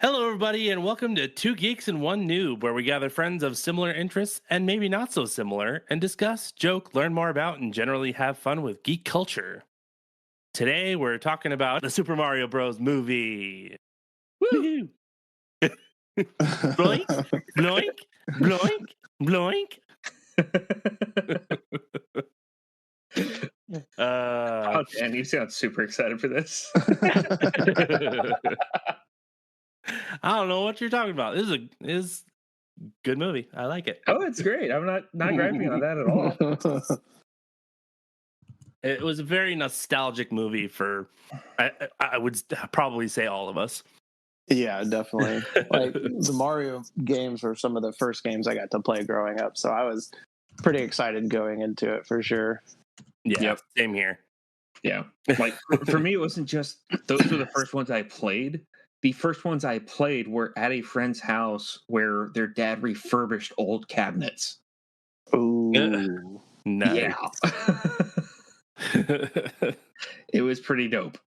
Hello, everybody, and welcome to Two Geeks and One Noob, where we gather friends of similar interests and maybe not so similar and discuss, joke, learn more about, and generally have fun with geek culture. Today, we're talking about the Super Mario Bros. Movie. Woohoo! Bloink, bloink, bloink, bloink. Oh, Dan, you sound super excited for this. I don't know what you're talking about. This is a good movie. I like it. Oh, it's great. I'm not griping on that at all. It was a very nostalgic movie for, I would probably say, all of us. Yeah, definitely. Like the Mario games were some of the first games I got to play growing up, so I was pretty excited going into it for sure. Yeah, Yep. Same here. Yeah. Like for me, it wasn't just those were the first ones I played. The first ones I played were at a friend's house where their dad refurbished old cabinets. Ooh. Nice. Yeah. It was pretty dope.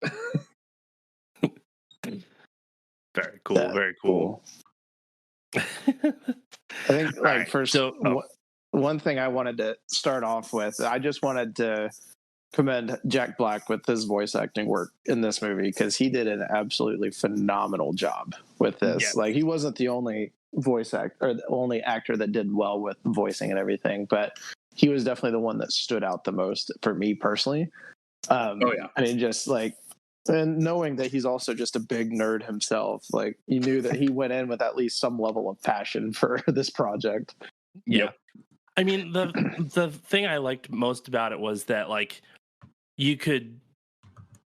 Very cool. Very cool. I think, like, right, first, one thing I wanted to start off with, I just wanted to commend Jack Black with his voice acting work in this movie because he did an absolutely phenomenal job with this. Yes. Like, he wasn't the only voice actor or the only actor that did well with voicing and everything, but he was definitely the one that stood out the most for me personally. Oh yeah. I mean, just like, and knowing that he's also just a big nerd himself, like you knew that he went in with at least some level of passion for this project. Yeah. Yep. I mean, the thing I liked most about it was that, like, you could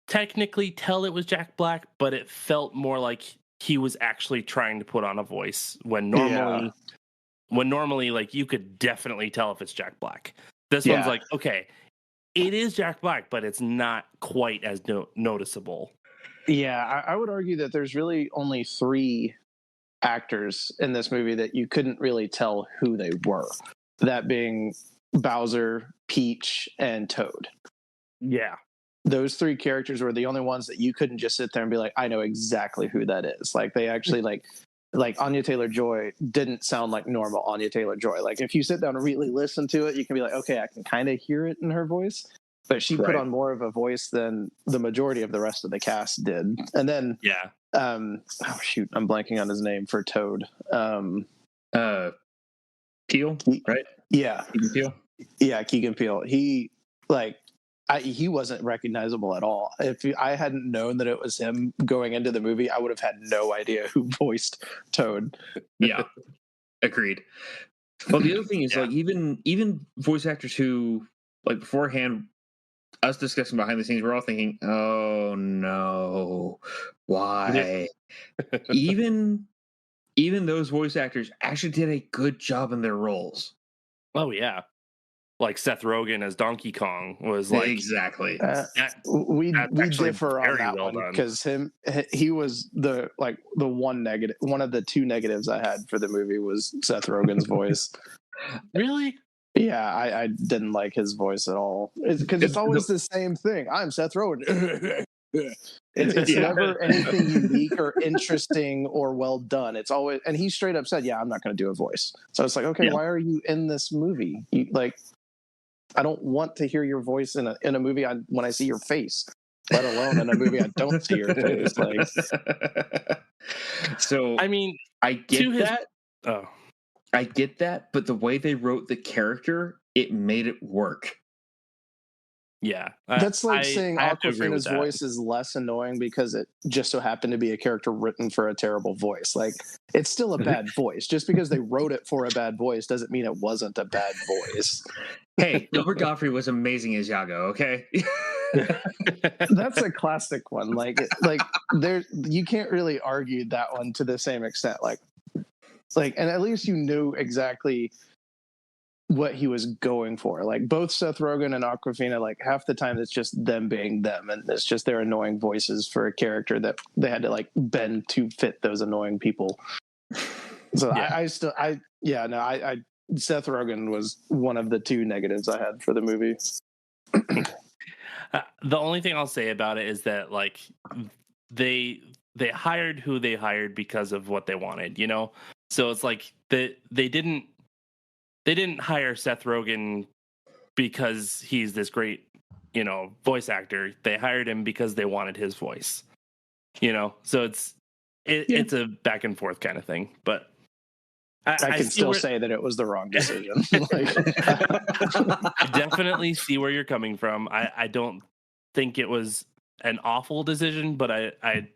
technically tell it was Jack Black, but it felt more like he was actually trying to put on a voice when normally, like, you could definitely tell if it's Jack Black. This one's like, okay, it is Jack Black, but it's not quite as noticeable. Yeah, I would argue that there's really only 3 actors in this movie that you couldn't really tell who they were. That being Bowser, Peach, and Toad. Yeah. Those 3 characters were the only ones that you couldn't just sit there and be like, I know exactly who that is. Like, they actually, like Anya Taylor-Joy didn't sound like normal Anya Taylor-Joy. Like, if you sit down and really listen to it, you can be like, okay, I can kind of hear it in her voice. But she put on more of a voice than the majority of the rest of the cast did. And then, oh shoot, I'm blanking on his name for Toad. Peel, right? Yeah. Keegan Peele? Yeah, Keegan Peele. He, like, he wasn't recognizable at all. If I hadn't known that it was him going into the movie, I would have had no idea who voiced Toad. Yeah, agreed. Well, the other thing is, like, even voice actors who, like, beforehand, us discussing behind the scenes, we're all thinking, oh no, why? even those voice actors actually did a good job in their roles. Oh yeah. Like Seth Rogen as Donkey Kong was like exactly. We differ on that one because he was the one negative. One of the 2 negatives I had for the movie was Seth Rogen's voice. Really? Yeah, I didn't like his voice at all. Because it's always the same thing. I'm Seth Rogen. It's never anything unique or interesting or well done. It's always, and he straight up said, "Yeah, I'm not going to do a voice." So it's like, okay, why are you in this movie? I don't want to hear your voice in a movie when I see your face, let alone in a movie I don't see your face. Like, so I mean, I get that. Oh, I get that, but the way they wrote the character, it made it work. Yeah, that's like saying Awkwafina's voice is less annoying because it just so happened to be a character written for a terrible voice. Like, it's still a bad voice. Just because they wrote it for a bad voice doesn't mean it wasn't a bad voice. Hey, Gilbert Gottfried was amazing as Yago. Okay, that's a classic one. Like there, you can't really argue that one to the same extent. Like, and at least you knew exactly what he was going for. Like, both Seth Rogen and Awkwafina, like, half the time it's just them being them, and it's just their annoying voices for a character that they had to like bend to fit those annoying people. So Seth Rogen was one of the 2 negatives I had for the movie. The only thing I'll say about it is that, like, they hired who they hired because of what they wanted, you know. So it's like they didn't hire Seth Rogen because he's this great, you know, voice actor. They hired him because they wanted his voice, you know. So it's a back and forth kind of thing, but I can still say that it was the wrong decision. I definitely see where you're coming from. I don't think it was an awful decision, but I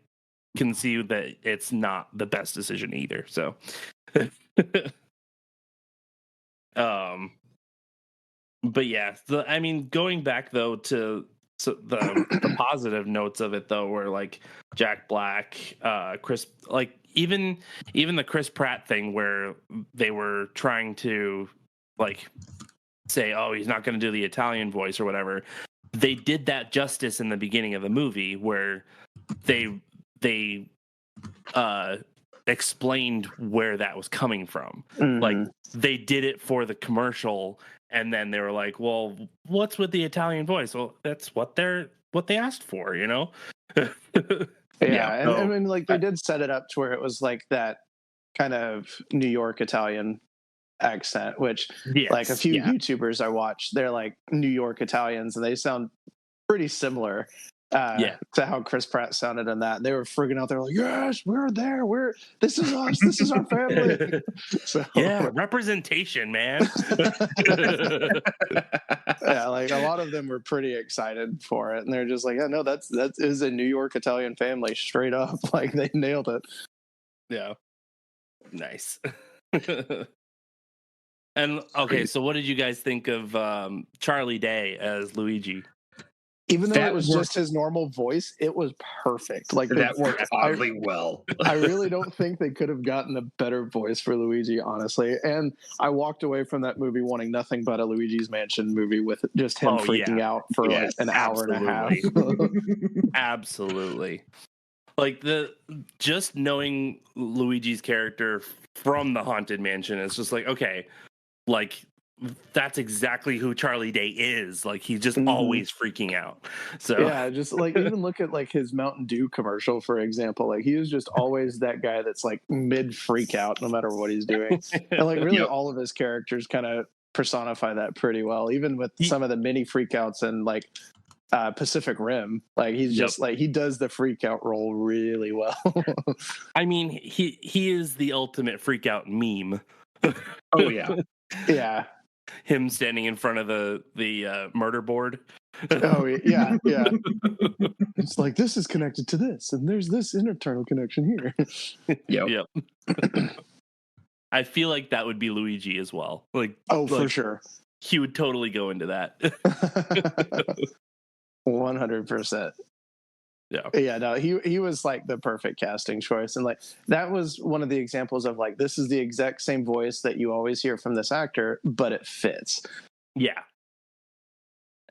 can see that it's not the best decision either. So, but yeah, I mean, going back though to the positive notes of it though, were like Jack Black, Chris, like even the Chris Pratt thing where they were trying to like say, oh, he's not going to do the Italian voice or whatever. They did that justice in the beginning of the movie where they explained where that was coming from. Mm-hmm. Like they did it for the commercial, and then they were like, well, what's with the Italian voice? Well, that's what they asked for, you know. And I mean, like they did set it up to where it was like that kind of New York Italian accent, which like a few YouTubers I watched, they're like New York Italians, and they sound pretty similar to how Chris Pratt sounded in that. They were frigging out. They're like, yes, we're there. This is us. This is our family. So yeah, representation, man. Yeah, like a lot of them were pretty excited for it, and they're just like, yeah, no, that is a New York Italian family, straight up. Like they nailed it. Yeah, nice. And okay, so what did you guys think of Charlie Day as Luigi? Even though it was just his normal voice, it was perfect. Like that worked oddly well. I really don't think they could have gotten a better voice for Luigi, honestly. And I walked away from that movie wanting nothing but a Luigi's Mansion movie with just him freaking out for like an hour and a half. Absolutely. Like just knowing Luigi's character from the Haunted Mansion is just like, okay, like that's exactly who Charlie Day is. Like he's just always freaking out. So yeah, just like even look at like his Mountain Dew commercial, for example. Like he was just always that guy that's like mid freak out no matter what he's doing. And like really all of his characters kind of personify that pretty well, even with some of the mini freakouts and like Pacific Rim. Like he's just like he does the freak out role really well. I mean, he is the ultimate freak out meme. Oh yeah. Yeah. Him standing in front of the murder board. Oh yeah. It's like this is connected to this, and there's this internal connection here. Yep. I feel like that would be Luigi as well. Like for sure. He would totally go into that. 100%. Yeah, no, he was like the perfect casting choice, and like that was one of the examples of like this is the exact same voice that you always hear from this actor, but it fits. Yeah,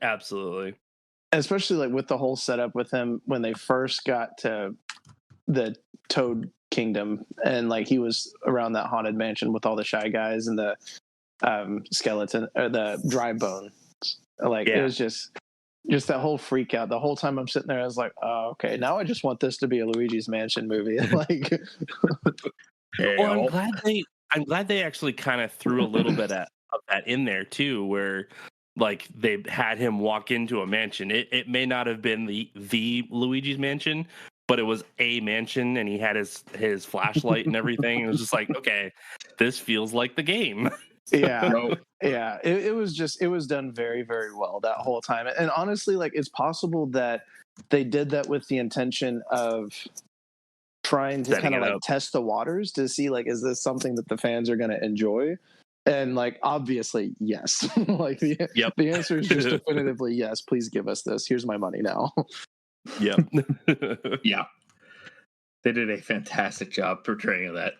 absolutely. Especially like with the whole setup with him when they first got to the Toad Kingdom, and like he was around that haunted mansion with all the Shy Guys and the skeleton or the dry bone. Like it was just that whole freak out. The whole time I'm sitting there, I was like, oh, okay, now I just want this to be a Luigi's Mansion movie. Like, well, I'm glad they actually kind of threw a little bit of that in there too, where like they had him walk into a mansion. It may not have been the Luigi's Mansion, but it was a mansion, and he had his flashlight and everything. It was just like, okay, this feels like the game. Yeah. Yeah. It was done very, very well that whole time. And honestly, like it's possible that they did that with the intention of trying to kind of like test the waters to see like, is this something that the fans are going to enjoy? And like, obviously, yes. Like the answer is just definitively yes. Please give us this. Here's my money now. Yeah. Yeah. They did a fantastic job portraying that.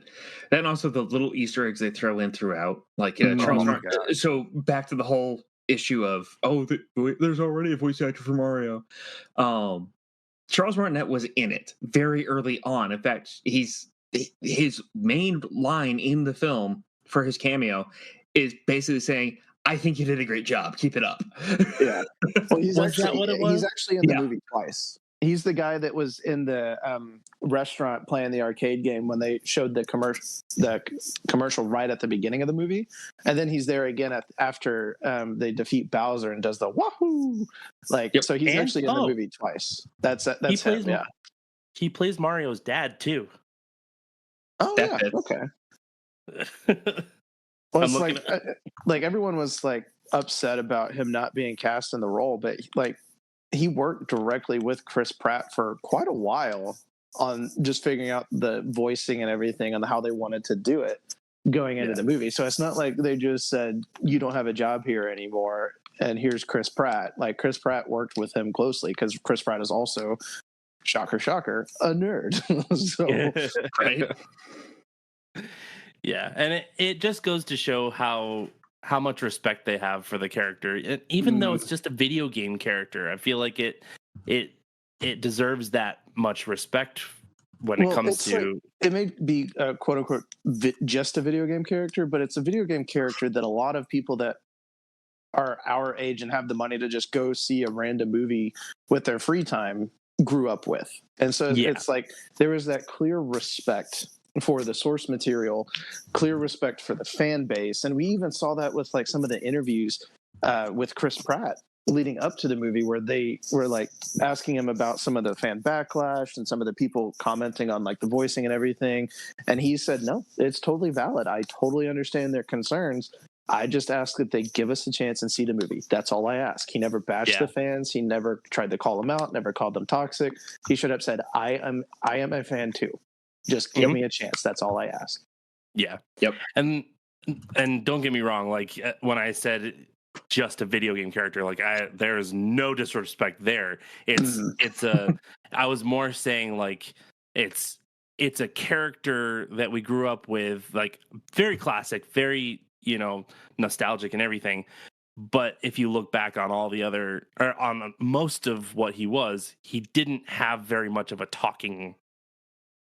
And also the little Easter eggs they throw in throughout. Like Charles Martin. So back to the whole issue of, there's already a voice actor for Mario. Charles Martinet was in it very early on. In fact, his main line in the film for his cameo is basically saying, I think you did a great job. Keep it up. Yeah. Well, he's actually in the movie twice. He's the guy that was in the restaurant playing the arcade game when they showed the commercial right at the beginning of the movie, and then he's there again after they defeat Bowser and does the wahoo! So he's actually in the movie twice. That's he plays him. Yeah, he plays Mario's dad too. Oh yeah, okay. Well, it's like everyone was like upset about him not being cast in the role, but like he worked directly with Chris Pratt for quite a while on just figuring out the voicing and everything and how they wanted to do it going into the movie. So it's not like they just said, you don't have a job here anymore and here's Chris Pratt. Like Chris Pratt worked with him closely because Chris Pratt is also, shocker, a nerd. So, right. Yeah, and it just goes to show how much respect they have for the character. And even though it's just a video game character, I feel like it deserves that much respect when it comes to... It may be quote unquote just a video game character, but it's a video game character that a lot of people that are our age and have the money to just go see a random movie with their free time grew up with. And so it's like there was that clear respect for the source material, clear respect for the fan base. And we even saw that with like some of the interviews with Chris Pratt leading up to the movie where they were like asking him about some of the fan backlash and some of the people commenting on like the voicing and everything. And he said, no, it's totally valid. I totally understand their concerns. I just ask that they give us a chance and see the movie. That's all I ask. He never bashed the fans. He never tried to call them out, never called them toxic. He should have said, I am a fan too. Just give me a chance. That's all I ask. Yeah. Yep. And don't get me wrong. Like when I said just a video game character, like there is no disrespect there. I was more saying like it's a character that we grew up with, like very classic, very, nostalgic and everything. But if you look back on all the other, or on most of what he didn't have very much of a talking.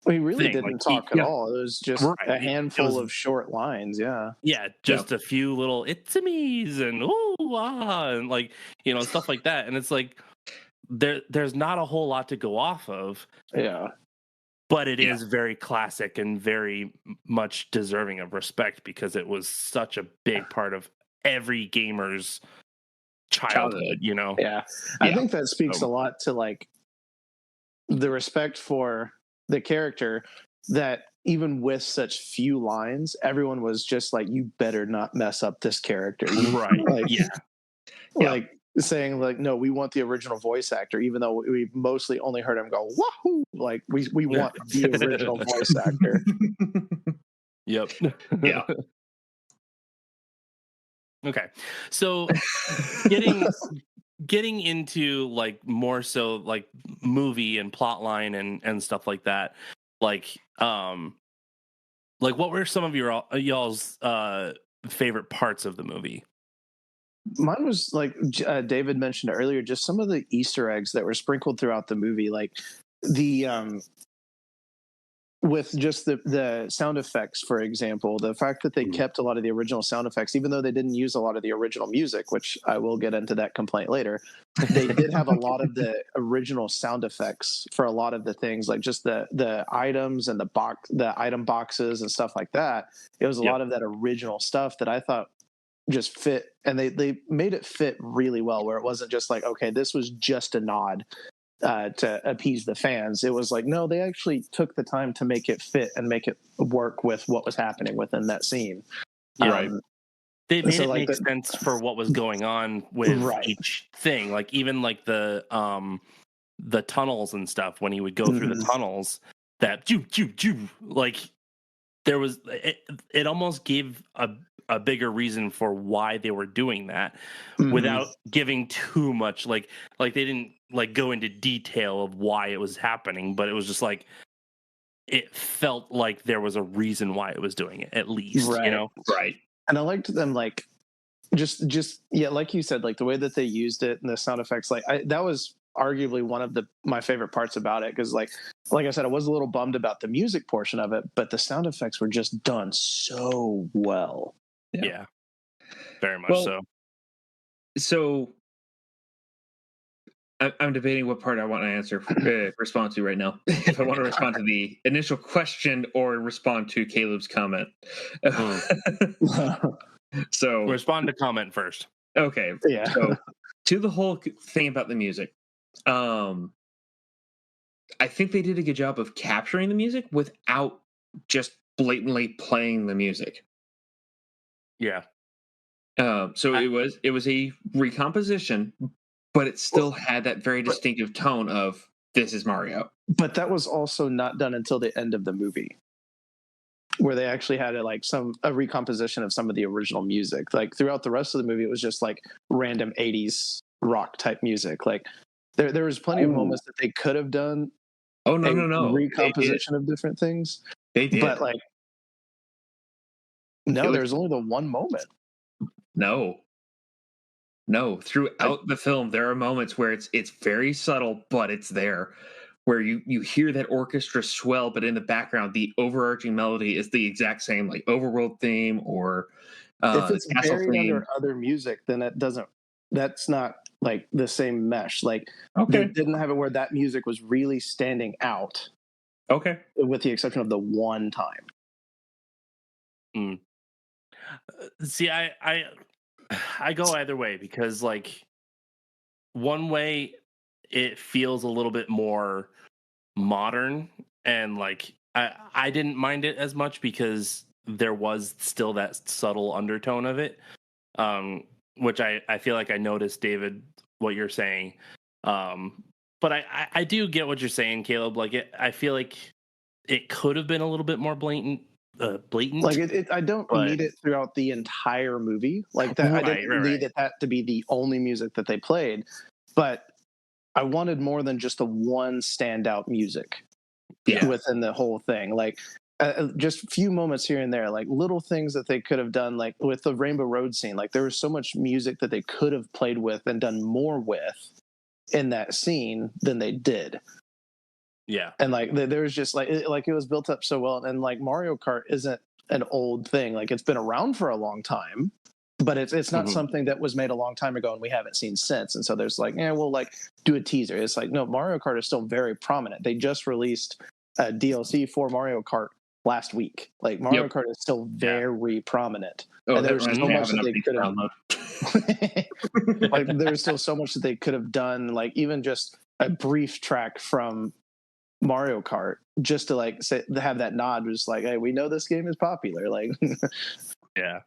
He really didn't talk at all. It was just a handful of short lines. Yeah. Yeah. Just a few little it's-a-me's and ooh, ah, and like, stuff like that. And it's like, there's not a whole lot to go off of. Yeah. But it is very classic and very much deserving of respect because it was such a big part of every gamer's childhood, Yeah. I think that speaks a lot to like the respect for the character that even with such few lines, everyone was just like, you better not mess up this character. Right. Like, like saying like, no, we want the original voice actor, even though we mostly only heard him go, wahoo! Like we want the original voice actor. Yep. Yeah. Okay. So getting into like more so like movie and plot line and stuff like that, like what were some of y'all's favorite parts of the movie? Mine was like David mentioned earlier, just some of the Easter eggs that were sprinkled throughout the movie, like the with just the sound effects, for example, the fact that they kept a lot of the original sound effects, even though they didn't use a lot of the original music, which I will get into that complaint later. They did have a lot of the original sound effects for a lot of the things, like just the items and the item boxes and stuff like that. It was a lot of that original stuff that I thought just fit, and they made it fit really well, where it wasn't just like, okay, this was just a nod to appease the fans. It was like, no, they actually took the time to make it fit and make it work with what was happening within that scene. Right. They made it make sense for what was going on with each thing. Like even like the tunnels and stuff, when he would go through the tunnels, that like there was it almost gave a bigger reason for why they were doing that without giving too much, like they didn't like go into detail of why it was happening, but it was just like it felt like there was a reason why it was doing it, at least. Right. And I liked them like just like you said, like the way that they used it and the sound effects, like that was arguably one of my favorite parts about it, because like I said, I was a little bummed about the music portion of it, but the sound effects were just done so well. Yeah, very much so. So I'm debating what part I want to answer, respond to right now. If I want to respond to the initial question or respond to Caleb's comment. So respond to comment first. Okay. Yeah. So to the whole thing about the music, I think they did a good job of capturing the music without just blatantly playing the music. Yeah. So it was a recomposition, but it still had that very distinctive tone of this is Mario. But that was also not done until the end of the movie, where they actually had a recomposition of some of the original music. Like throughout the rest of the movie, it was just like random 80s rock type music. Like there was plenty of moments that they could have done. Oh no! Recomposition of different things. They did, but like no, there's only the one moment. No. Throughout the film, there are moments where it's very subtle, but it's there. Where you hear that orchestra swell, but in the background, the overarching melody is the exact same, like overworld theme or if it's castle buried theme. under other music, then that's not like the same mesh. Like Okay. they didn't have it where that music was really standing out. Okay. With the exception of the one time. See, I go either way because like one way it feels a little bit more modern and like I didn't mind it as much because there was still that subtle undertone of it, which I feel like I noticed, David, what you're saying, but I do get what you're saying, Caleb. Like I feel like it could have been a little bit more blatant. Like I don't need it throughout the entire movie like that. I didn't need that to be the only music that they played, but I wanted more than just the one standout music within the whole thing. Like just a few moments here and there, like little things that they could have done, like with the Rainbow Road scene. Like there was so much music that they could have played with and done more with in that scene than they did. Yeah. And like there was just like it was built up so well. And like Mario Kart isn't an old thing. Like it's been around for a long time, but it's not something that was made a long time ago and we haven't seen since. And so there's like, we'll like do a teaser. It's like, no, Mario Kart is still very prominent. They just released a DLC for Mario Kart last week. Like Mario Kart is still very prominent. Oh, and there's so much that they could have like there's still so much that they could have done, like even just a brief track from Mario Kart, just to like have that nod, just like, hey, we know this game is popular. Like yeah.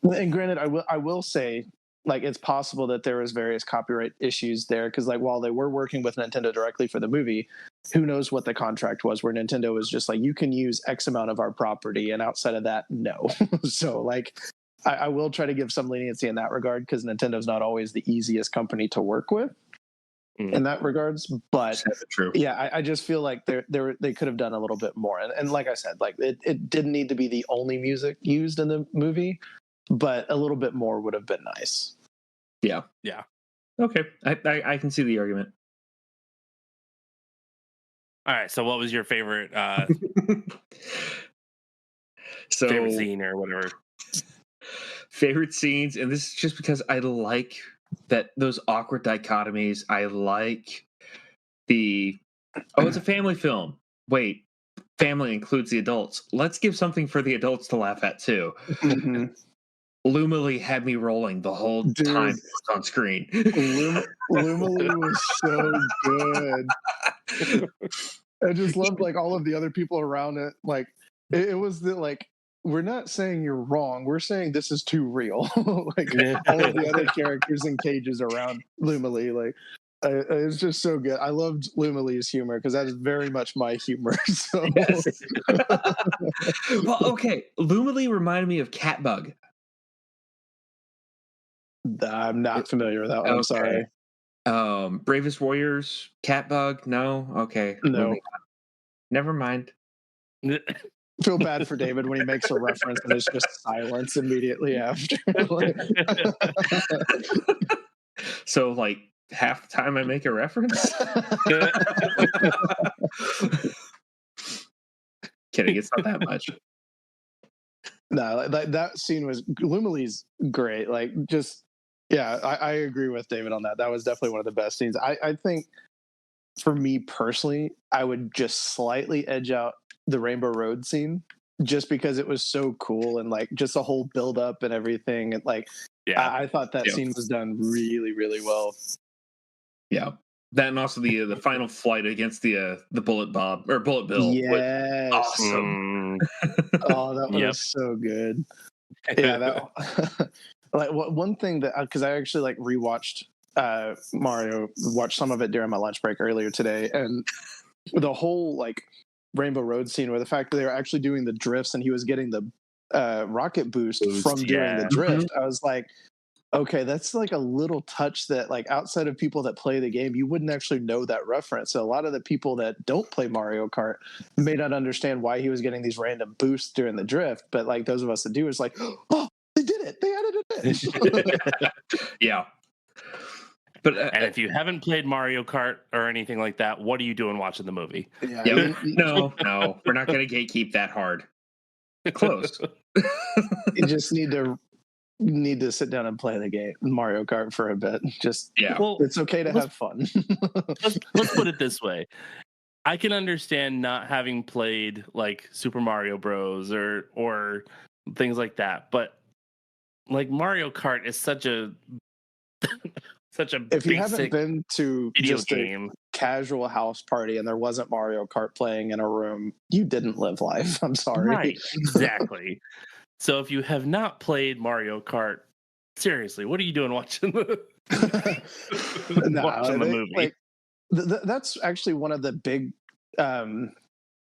And granted, I will say, like, it's possible that there was various copyright issues there because, like, while they were working with Nintendo directly for the movie, who knows what the contract was? Where Nintendo was just like, you can use X amount of our property, and outside of that, no. So, like, I will try to give some leniency in that regard because Nintendo's not always the easiest company to work with in that regards. But yeah, I just feel like they could have done a little bit more. And like I said, like it didn't need to be the only music used in the movie, but a little bit more would have been nice. Yeah. Okay, I can see the argument. All right, so what was your favorite favorite scene or whatever? Favorite scenes, and this is just because I like that those awkward dichotomies. I like it's a family film. Wait, family includes the adults. Let's give something for the adults to laugh at too. Lumily had me rolling the whole time it was on screen. Lumily was so good. I just loved like all of the other people around it. Like it was the like, we're not saying you're wrong. We're saying this is too real. Like all of the other characters in cages around Lumily, like it's just so good. I loved Lumily's humor because that is very much my humor. So. Yes. Well, okay, Lumily reminded me of Catbug. I'm not familiar with that one. Okay. I'm sorry. Bravest Warriors, Catbug. No, okay, no, never mind. Feel bad for David when he makes a reference and it's just silence immediately after. So, like half the time I make a reference. Kidding, it's not that much. No, that scene was Lumily's great. Like just Yeah, I agree with David on that. That was definitely one of the best scenes. I think for me personally, I would just slightly edge out the Rainbow Road scene just because it was so cool and like just the whole build up and everything. And like, Yeah. I thought that scene was done really, really well. Yeah. That and also the final flight against the Bullet Bob or Bullet Bill. Yes. Awesome. Oh, that one was so good. Yeah, that like one thing that because I actually like rewatched Mario, watched some of it during my lunch break earlier today, and the whole like Rainbow Road scene where the fact that they were actually doing the drifts and he was getting the rocket boost from doing the drift, I was like, okay, that's like a little touch that like outside of people that play the game, you wouldn't actually know that reference. So a lot of the people that don't play Mario Kart may not understand why he was getting these random boosts during the drift, but like those of us that do, is like, oh, they did it, they added it in. Yeah. But and if you haven't played Mario Kart or anything like that, what are you doing watching the movie? Yeah, no, we're not going to gatekeep that hard. Close. You just need to sit down and play the game Mario Kart for a bit. Just well, it's okay to have fun. let's put it this way. I can understand not having played like Super Mario Bros. or things like that, but like Mario Kart is such a if you haven't been to just game. A casual house party and there wasn't Mario Kart playing in a room, you didn't live life. I'm sorry. Right, exactly. So if you have not played Mario Kart, seriously, what are you doing watching the movie? Like, that's actually one of the big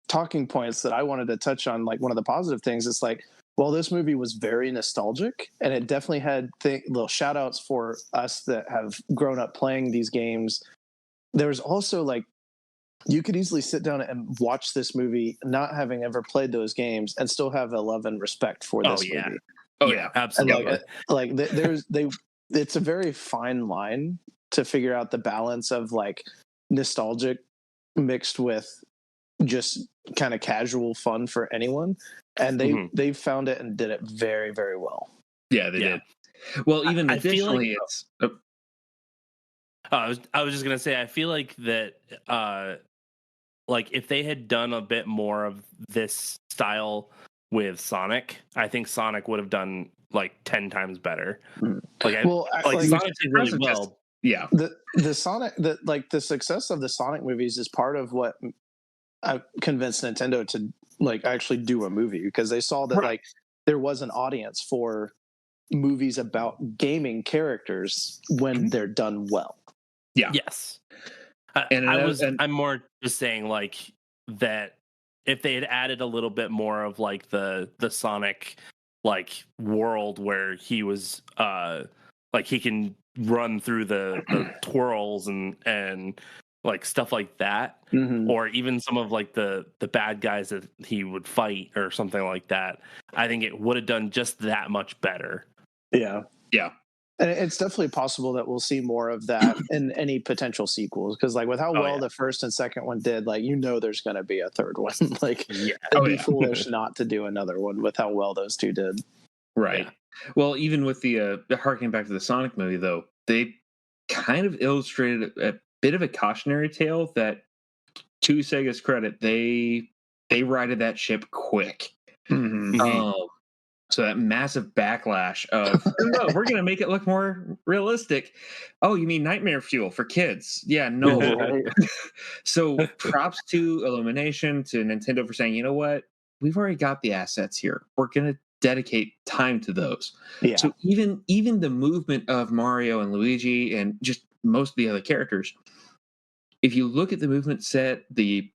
talking points that I wanted to touch on. Like one of the positive things is like, well, this movie was very nostalgic, and it definitely had little shout outs for us that have grown up playing these games. There's also like, you could easily sit down and watch this movie not having ever played those games and still have a love and respect for this movie. Oh yeah, absolutely. And it's a very fine line to figure out the balance of like nostalgic mixed with just kind of casual fun for anyone, and they found it and did it very, very well. Yeah, they did. Well, even additionally, it's. I was just gonna say, I feel like that, like if they had done a bit more of this style with Sonic, I think Sonic would have done like 10 times better. Like, Sonic did really well. Yeah, the Sonic, the success of the Sonic movies is part of what I convinced Nintendo to like actually do a movie, because they saw that like there was an audience for movies about gaming characters when they're done well. Yeah. Yes. I'm more just saying like that if they had added a little bit more of like the Sonic like world where he was like he can run through the twirls and like stuff like that, or even some of like the bad guys that he would fight or something like that, I think it would have done just that much better. Yeah. And it's definitely possible that we'll see more of that in any potential sequels, because like with how well the first and second one did, like there's going to be a third one. Like it'd be foolish not to do another one with how well those two did. Right. Yeah. Well, even with the harkening back to the Sonic movie, though, they kind of illustrated a bit of a cautionary tale that, to Sega's credit, they righted that ship quick. So that massive backlash of, no, we're going to make it look more realistic. Oh, you mean nightmare fuel for kids? Yeah, no. So props to Illumination, to Nintendo for saying, you know what? We've already got the assets here. We're going to dedicate time to those. Yeah. So even the movement of Mario and Luigi and just most of the other characters, if you look at the movement set, the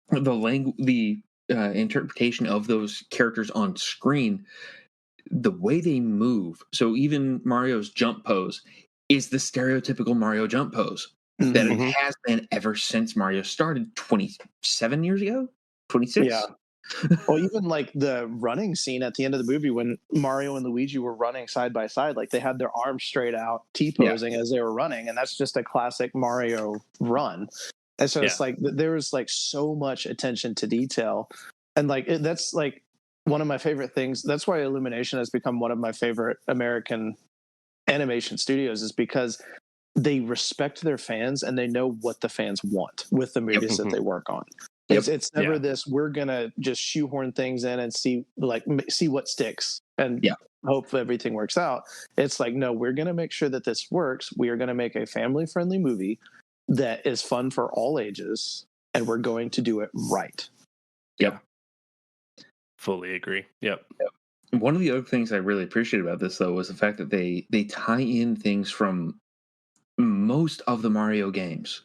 language, the interpretation of those characters on screen, the way they move. So even Mario's jump pose is the stereotypical Mario jump pose that it has been ever since Mario started 27 years ago, 26. Yeah. Well, even like the running scene at the end of the movie when Mario and Luigi were running side by side, like they had their arms straight out, T-posing as they were running, and that's just a classic Mario run. And so it's like there was like so much attention to detail, and like that's like one of my favorite things. That's why Illumination has become one of my favorite American animation studios is because they respect their fans and they know what the fans want with the movies that they work on. It's never this, we're gonna just shoehorn things in and see what sticks and hope everything works out. It's like, no, we're gonna make sure that this works. We are gonna make a family friendly movie that is fun for all ages, and we're going to do it right. Yep. Fully agree. Yep. One of the other things I really appreciate about this, though, was the fact that they tie in things from most of the Mario games.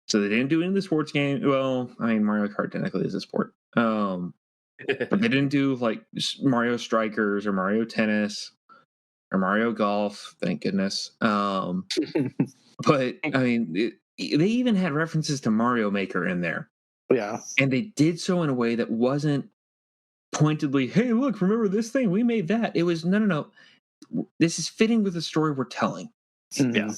So they didn't do any of the sports game. Well, I mean, Mario Kart technically is a sport. But they didn't do like Mario Strikers or Mario Tennis or Mario Golf. Thank goodness. But I mean, they even had references to Mario Maker in there. Yeah. And they did so in a way that wasn't pointedly, hey, look, remember this thing? We made that. It was, no. This is fitting with the story we're telling. Mm-hmm. Yeah.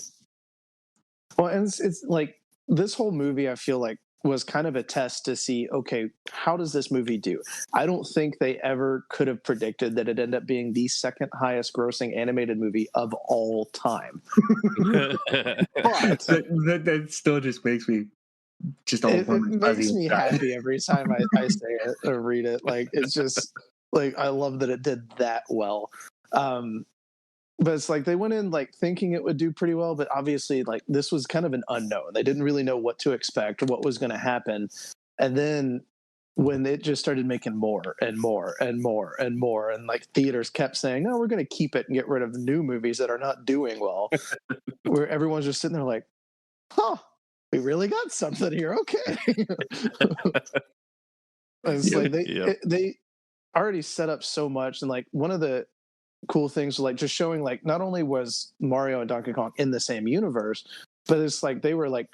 Well, and it's like this whole movie, I feel like, was kind of a test to see, okay, how does this movie do? I don't think they ever could have predicted that it'd end up being the second highest grossing animated movie of all time. But that still just makes me just all it makes me happy every time I say it or read it. Like, it's just like, I love that it did that well. But it's like they went in like thinking it would do pretty well, but obviously like this was kind of an unknown. They didn't really know what to expect or what was going to happen. And then when it just started making more and more and more and more, and like theaters kept saying, no, we're going to keep it and get rid of new movies that are not doing well, where everyone's just sitting there like, huh, we really got something here. Okay. It's like they already set up so much. And like one of the cool things like just showing like not only was Mario and Donkey Kong in the same universe, but it's like they were like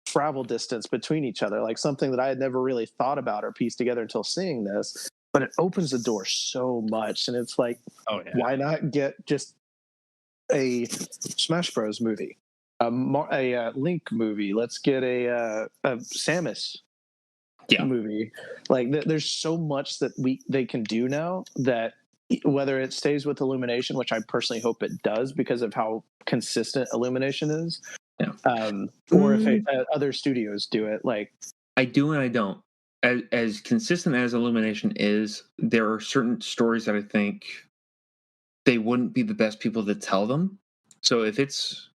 travel distance between each other, like something that I had never really thought about or pieced together until seeing this. But it opens the door so much, and it's like, why not get just a Smash Bros movie, a Link movie? Let's get a Samus movie. Like there's so much that they can do now that. Whether it stays with Illumination, which I personally hope it does because of how consistent Illumination is, or if other studios do it, like I do and I don't. As consistent as Illumination is, there are certain stories that I think they wouldn't be the best people to tell them. So if it's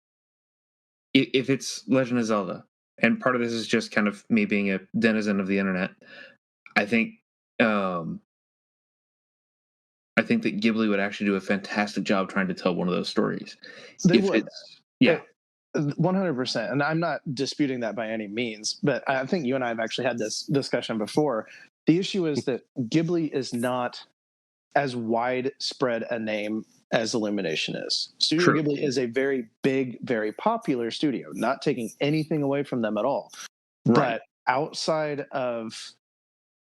Legend of Zelda, and part of this is just kind of me being a denizen of the internet, I think that Ghibli would actually do a fantastic job trying to tell one of those stories. They would. 100%. And I'm not disputing that by any means, but I think you and I have actually had this discussion before. The issue is that Ghibli is not as widespread a name as Illumination is. Studio Ghibli is a very big, very popular studio, not taking anything away from them at all. Right. But outside of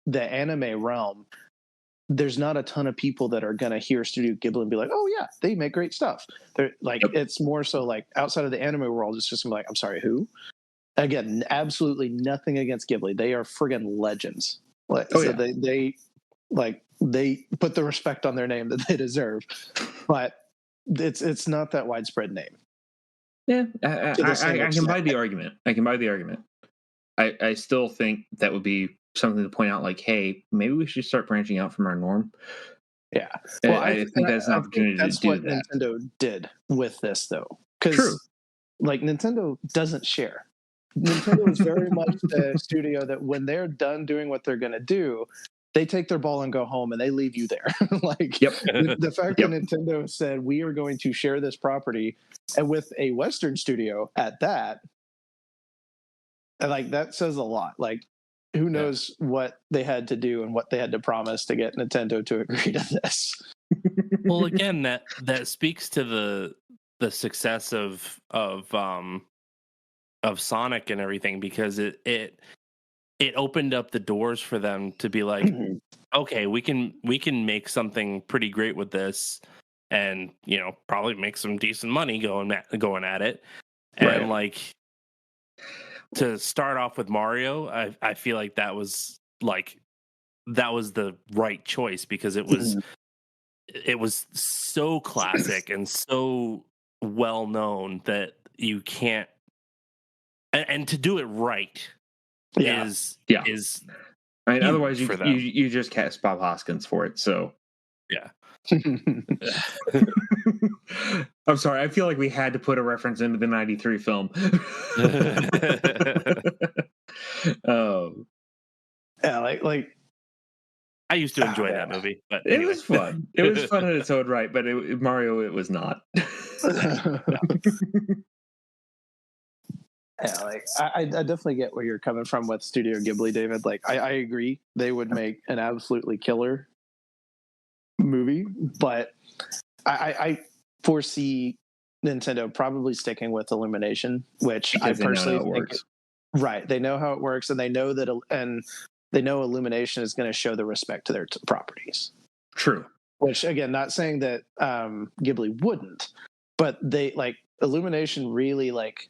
the anime realm, there's not a ton of people that are going to hear Studio Ghibli and be like, oh yeah, they make great stuff. They're like, it's more so like outside of the anime world, it's just like, I'm sorry, who? Again, absolutely nothing against Ghibli. They are friggin' legends. They put the respect on their name that they deserve, but it's not that widespread name. Yeah. I can buy the argument. I still think that would be something to point out, like, hey, maybe we should start branching out from our norm. Yeah. Well, I think that's an opportunity to do that. That's what Nintendo did with this, though. Because, like, Nintendo doesn't share. Nintendo is very much the studio that when they're done doing what they're going to do, they take their ball and go home, and they leave you there. The fact that Nintendo said, we are going to share this property, and with a Western studio at that, and like that says a lot. Like, who knows what they had to do and what they had to promise to get Nintendo to agree to this. Well, again, that speaks to the success of Sonic and everything, because it opened up the doors for them to be like, okay, we can make something pretty great with this, and probably make some decent money going at it, and like. To start off with Mario, I feel like that was the right choice, because it was so classic and so well known that you can't, and to do it right is I mean, otherwise for them. you just cast Bob Hoskins for it. So Yeah. I'm sorry. I feel like we had to put a reference into the '93 film. Yeah, like I used to enjoy that movie, but it anyway. was fun. It was fun in its own right, but Mario, it was not. Yeah, like I definitely get where you're coming from with Studio Ghibli, David. Like I agree, they would make an absolutely killer movie, but I foresee Nintendo probably sticking with Illumination, which Because I personally they know how it think works. right. They know how it works, and they know that, and they know Illumination is going to show the respect to their properties. True. Which again, not saying that Ghibli wouldn't, but they like Illumination really like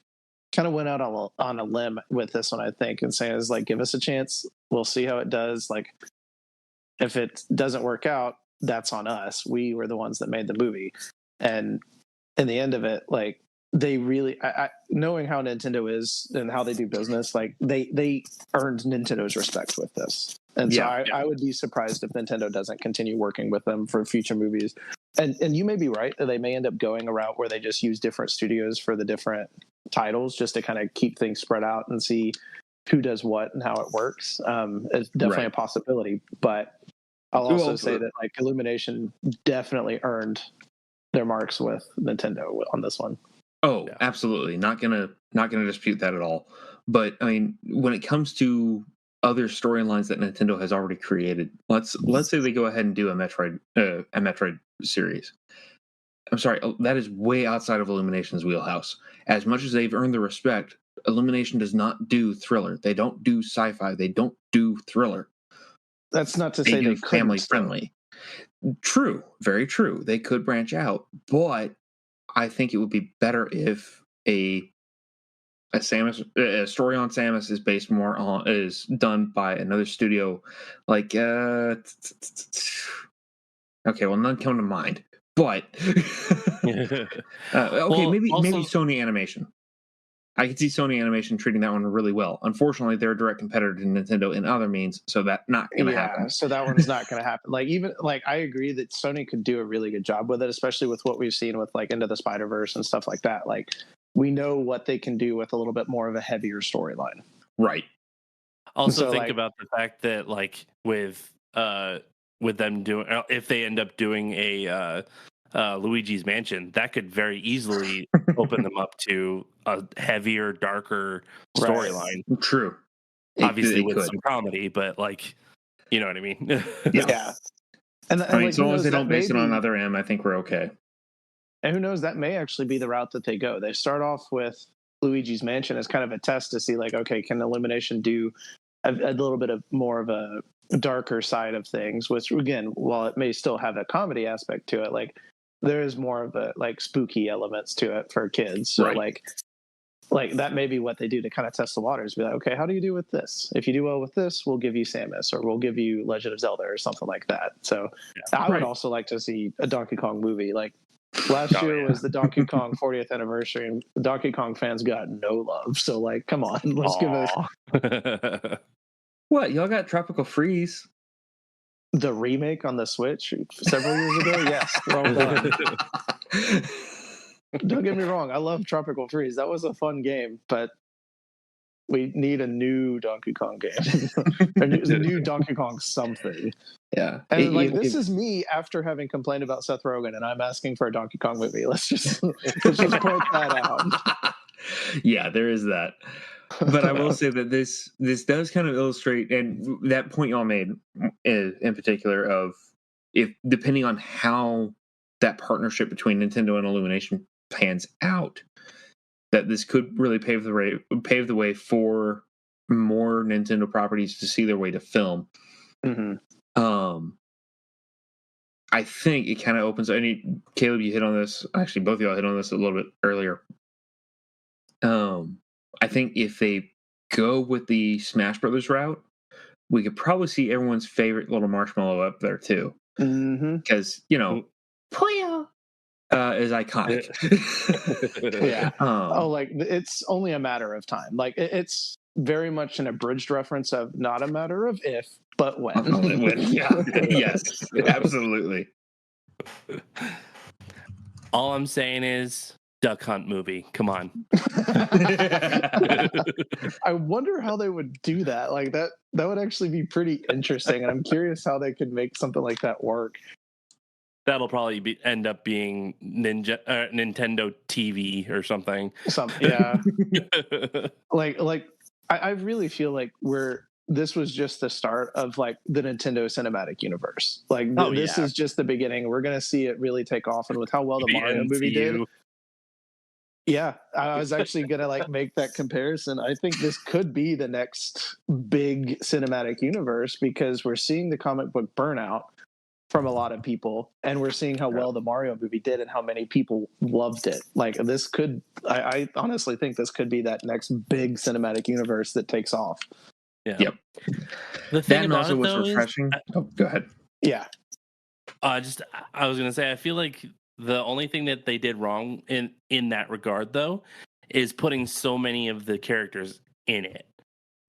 kind of went out on a limb with this one, I think, and saying is like, give us a chance, we'll see how it does. Like, if it doesn't work out, that's on us. We were the ones that made the movie, and in the end of it, like they really, knowing how Nintendo is and how they do business, like they earned Nintendo's respect with this. And so I would be surprised if Nintendo doesn't continue working with them for future movies. And you may be right that they may end up going a route where they just use different studios for the different titles just to kind of keep things spread out and see who does what and how it works. It's definitely a possibility. But I'll also say that like Illumination definitely earned their marks with Nintendo on this one. Oh, absolutely. Not gonna dispute that at all. But I mean, when it comes to other storylines that Nintendo has already created, let's say they go ahead and do a Metroid series. I'm sorry, that is way outside of Illumination's wheelhouse. As much as they've earned the respect, Illumination does not do thriller. They don't do sci-fi. They don't do thriller. That's not to say they couldn't. Family friendly. True, very true. They could branch out, but I think it would be better if a story on Samus is based more on is done by another studio, like okay, well, none come to mind, but okay, Well, maybe also, Sony Animation. I could see Sony Animation treating that one really well. Unfortunately, they're a direct competitor to Nintendo in other means, so that's not going to happen. So that one's not going to happen. Like even like I agree that Sony could do a really good job with it, especially with what we've seen with like Into the Spider-Verse and stuff like that. Like we know what they can do with a little bit more of a heavier storyline. Right. Also so, think about the fact that like with them doing, if they end up doing a Luigi's Mansion, that could very easily open them up to a heavier, darker storyline. Right. True. Obviously with some comedy, but like, you know what I mean? Yeah. And I mean, like, as long as they don't base it on Other M, I think we're okay. And who knows, that may actually be the route that they go. They start off with Luigi's Mansion as kind of a test to see like, okay, can Illumination do a little bit of more of a darker side of things, which again, while it may still have a comedy aspect to it, like there is more of a like spooky elements to it for kids. So like that may be what they do to kind of test the waters. Be like, okay, how do you do with this? If you do well with this, we'll give you Samus, or we'll give you Legend of Zelda, or something like that. So I would also like to see a Donkey Kong movie. Like last year was the Donkey Kong 40th anniversary, and Donkey Kong fans got no love. So like, come on, let's give us. What, y'all got Tropical Freeze? The remake on the Switch several years ago? Yes. Well done. Don't get me wrong. I love Tropical Freeze. That was a fun game, but we need a new Donkey Kong game. a new Donkey Kong something. Yeah. And this is me after having complained about Seth Rogen, and I'm asking for a Donkey Kong movie. Let's just point that out. Yeah, there is that. But I will say that this does kind of illustrate, and that point y'all made in particular of if depending on how that partnership between Nintendo and Illumination pans out, that this could really pave the way for more Nintendo properties to see their way to film. Mm-hmm. I think it kind of opens. Caleb, you hit on this. Actually, both of y'all hit on this a little bit earlier. I think if they go with the Smash Brothers route, we could probably see everyone's favorite little marshmallow up there too. Mm-hmm. Because Puyo. is iconic. Yeah. Like it's only a matter of time. Like it's very much an abridged reference of not a matter of if, but when. Yeah. Yes. Absolutely. All I'm saying is Duck Hunt movie. Come on. I wonder how they would do that. Like that would actually be pretty interesting, and I'm curious how they could make something like that work. That'll probably end up being Nintendo TV or something. Yeah. I really feel like this was just the start of like the Nintendo cinematic universe. Like this is just the beginning. We're gonna see it really take off, and with how well the Mario movie did. Yeah, I was actually gonna like make that comparison. I think this could be the next big cinematic universe because we're seeing the comic book burnout from a lot of people, and we're seeing how well the Mario movie did and how many people loved it. Like this could, I honestly think this could be that next big cinematic universe that takes off. Yeah. Yep. The thing about also it, was though, refreshing. Go ahead. Yeah. I was gonna say, I feel like the only thing that they did wrong in that regard, though, is putting so many of the characters in it.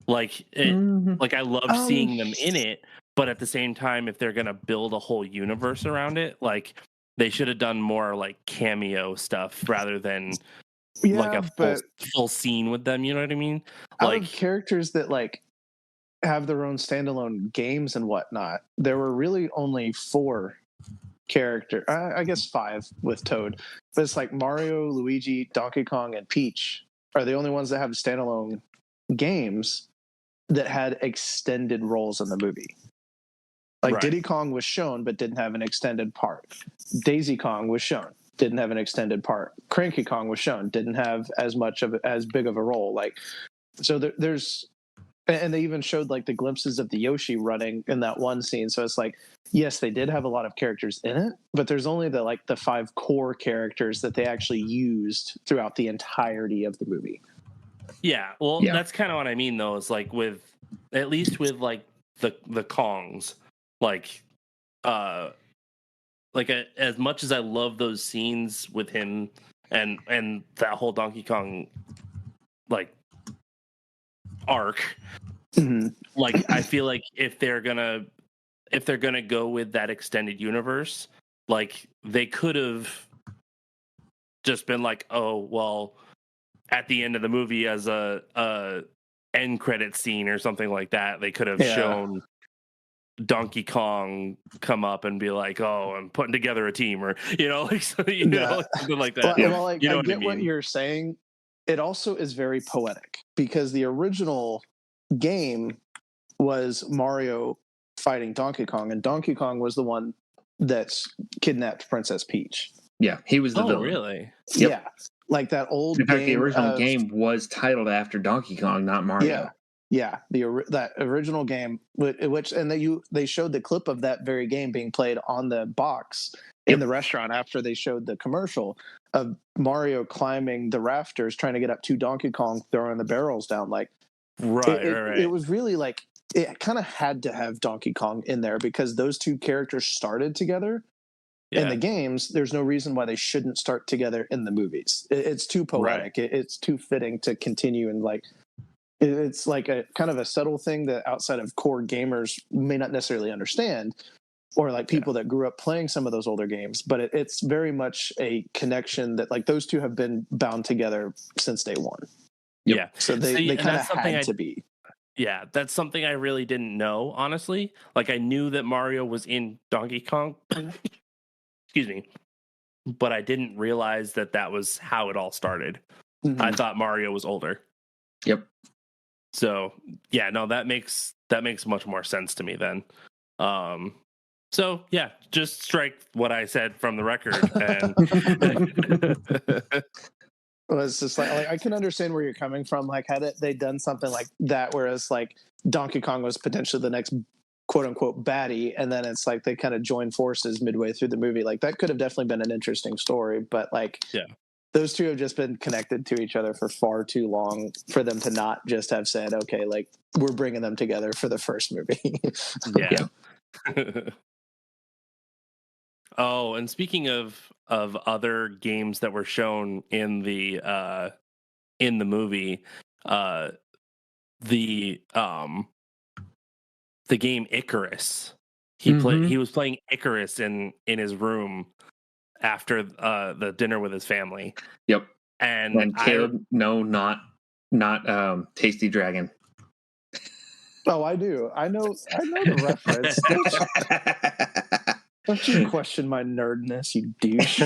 Like I love seeing them in it, but at the same time, if they're gonna build a whole universe around it, like they should have done more like cameo stuff rather than like a full scene with them. You know what I mean? Out of characters that like have their own standalone games and whatnot, there were really only 4 characters. I guess 5 with Toad, but it's like Mario, Luigi, Donkey Kong, and Peach are the only ones that have standalone games that had extended roles in the movie. Like Diddy Kong was shown but didn't have an extended part. Daisy Kong was shown, didn't have an extended part. Cranky Kong was shown, didn't have as big of a role. Like so there's, and they even showed like the glimpses of the Yoshi running in that one scene. So it's like, yes, they did have a lot of characters in it, but there's only the 5 core characters that they actually used throughout the entirety of the movie. Yeah, well, that's kind of what I mean, though. Is like at least with like the Kongs, as much as I love those scenes with him and that whole Donkey Kong like arc, like I feel like if they're gonna go with that extended universe, like they could have just been like, oh well, at the end of the movie as a end credit scene or something like that, they could have shown Donkey Kong come up and be like, oh, I'm putting together a team, or like something like that. Well, like, I get what you're saying. It also is very poetic because the original game was Mario fighting Donkey Kong, and Donkey Kong was the one that's kidnapped Princess Peach. Yeah, he was the villain. Really? Yep. Yeah, like that old. In fact, the original game was titled after Donkey Kong, not Mario. Yeah, that original game, they showed the clip of that very game being played on the box in the restaurant after they showed the commercial of Mario climbing the rafters trying to get up to Donkey Kong, throwing the barrels down. Like, right. It was really like it kind of had to have Donkey Kong in there because those 2 characters started together. In the games, there's no reason why they shouldn't start together in the movies. It's too poetic. Right. It's too fitting to continue, and like it's like a kind of a subtle thing that outside of core gamers may not necessarily understand, or like people that grew up playing some of those older games. But it's very much a connection that like those 2 have been bound together since day one. Yep. Yeah, so they kind of had to be. Yeah, that's something I really didn't know, honestly. Like I knew that Mario was in Donkey Kong. Excuse me, but I didn't realize that was how it all started. I thought Mario was older. Yep. So yeah, no, that makes much more sense to me then. So yeah, just strike what I said from the record. And well, it's just like I can understand where you're coming from. Like had they done something like that, whereas like Donkey Kong was potentially the next quote unquote baddie, and then it's like they kind of join forces midway through the movie. Like that could have definitely been an interesting story, but like those 2 have just been connected to each other for far too long for them to not just have said, okay, like we're bringing them together for the first movie. Oh, and speaking of other games that were shown in the movie, uh, the game Icarus. He was playing Icarus in his room after the dinner with his family. Yep. And Caleb, no, not Tasty Dragon. Oh, I do. I know the reference. Don't you question my nerdness, you douche.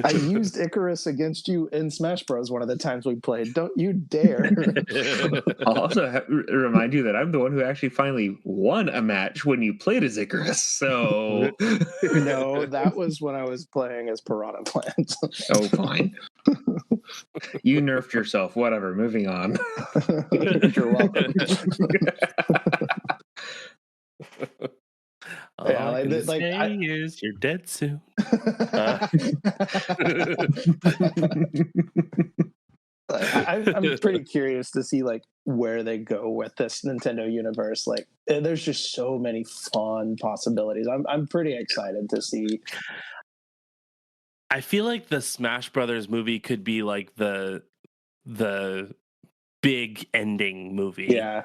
I used Icarus against you in Smash Bros. One of the times we played. Don't you dare. I'll also remind you that I'm the one who actually finally won a match when you played as Icarus. So no, that was when I was playing as Piranha Plant. Oh, fine. You nerfed yourself. Whatever. Moving on. You're welcome. All I can say is you're dead soon. I'm pretty curious to see like where they go with this Nintendo universe. Like, there's just so many fun possibilities. I'm pretty excited to see. I feel like the Smash Brothers movie could be like the big ending movie. Yeah.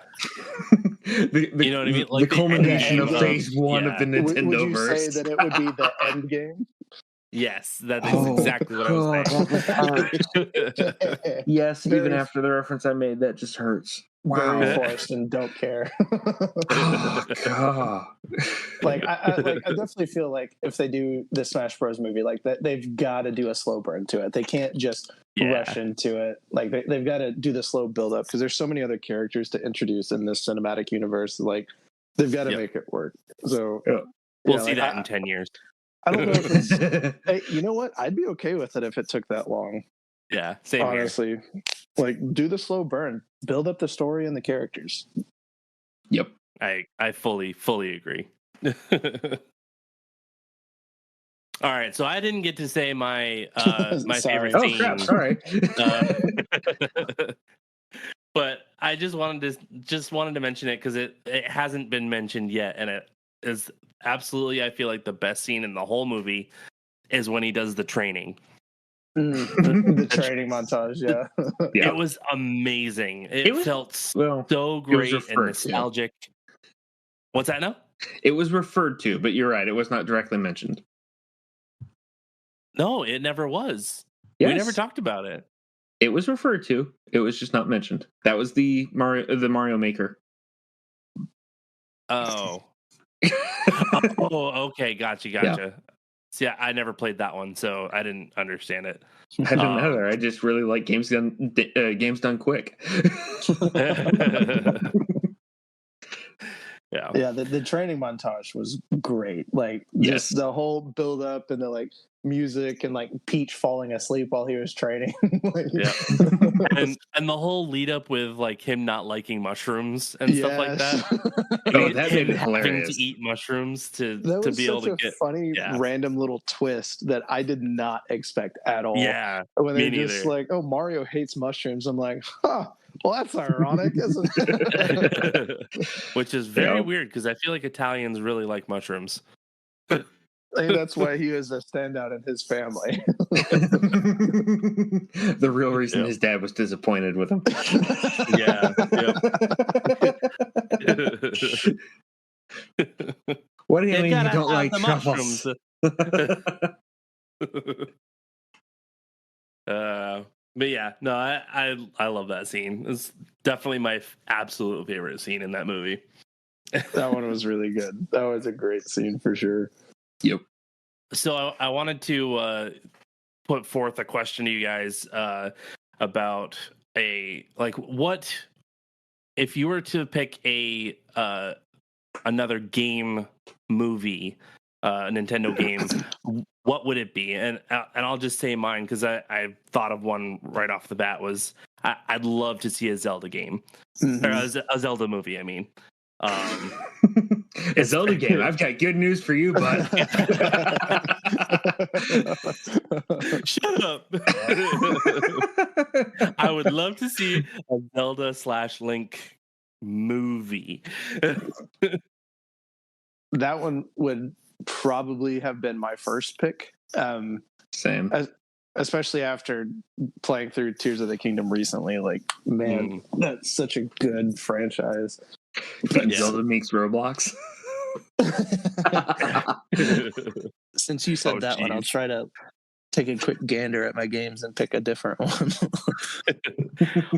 You know what I mean? Like the culmination of phase one of the Nintendo Would you verse. say that it would be the end game? Yes, that is exactly what I was saying. Yes, even after the reference I made, that just hurts. Very forced and don't care. Oh, God. I definitely feel like if they do the Smash Bros. Movie, like that, they've got to do a slow burn to it. They can't just rush into it. Like they've got to do the slow build up because there's so many other characters to introduce in this cinematic universe. Like they've got to make it work. So we'll see that in 10 years. I don't know if it's. Hey, you know what? I'd be okay with it if it took that long. Yeah, same honestly. Here. Like, do the slow burn, build up the story and the characters. Yep, I fully agree. All right, so I didn't get to say my my favorite scene. Oh crap! Sorry. But I just wanted to mention it because it hasn't been mentioned yet, and it is absolutely, I feel like, the best scene in the whole movie is when he does the training. The training montage, yeah. It was amazing. It felt so great and nostalgic. What's that now? It was referred to, but you're right. It was not directly mentioned. No, it never was. Yes. We never talked about it. It was referred to. It was just not mentioned. That was the Mario Maker. Oh. Oh, okay. Gotcha. Yeah. See, I never played that one, so I didn't understand it. I didn't either. I just really like games done quick. Yeah. The training montage was great. Like, just the whole build up and the like music and like Peach falling asleep while he was training. and the whole lead up with like him not liking mushrooms and stuff like that. That made it hilarious. Having to eat mushrooms to be able to get funny random little twist that I did not expect at all. Yeah, when they're just like, "Oh, Mario hates mushrooms," I'm like, "Huh." Well, that's ironic, isn't it? Which is very weird because I feel like Italians really like mushrooms. I think that's why he was a standout in his family. The real reason his dad was disappointed with him. What do you mean you don't like truffles? But yeah, no, I love that scene. It's definitely my absolute favorite scene in that movie. That one was really good. That was a great scene for sure. Yep. So I wanted to put forth a question to you guys about what if you were to pick another game movie, a Nintendo game, what would it be? And I'll just say mine because I thought of one right off the bat. Was I'd love to see a Zelda game, or a Zelda movie. I mean, a Zelda game. I've got good news for you, bud. Shut up. I would love to see a Zelda / Link movie. That one would probably have been my first pick. Same. Especially after playing through Tears of the Kingdom recently. Like, man, that's such a good franchise. But Zelda makes Roblox. Since you said that one, I'll try to take a quick gander at my games and pick a different one.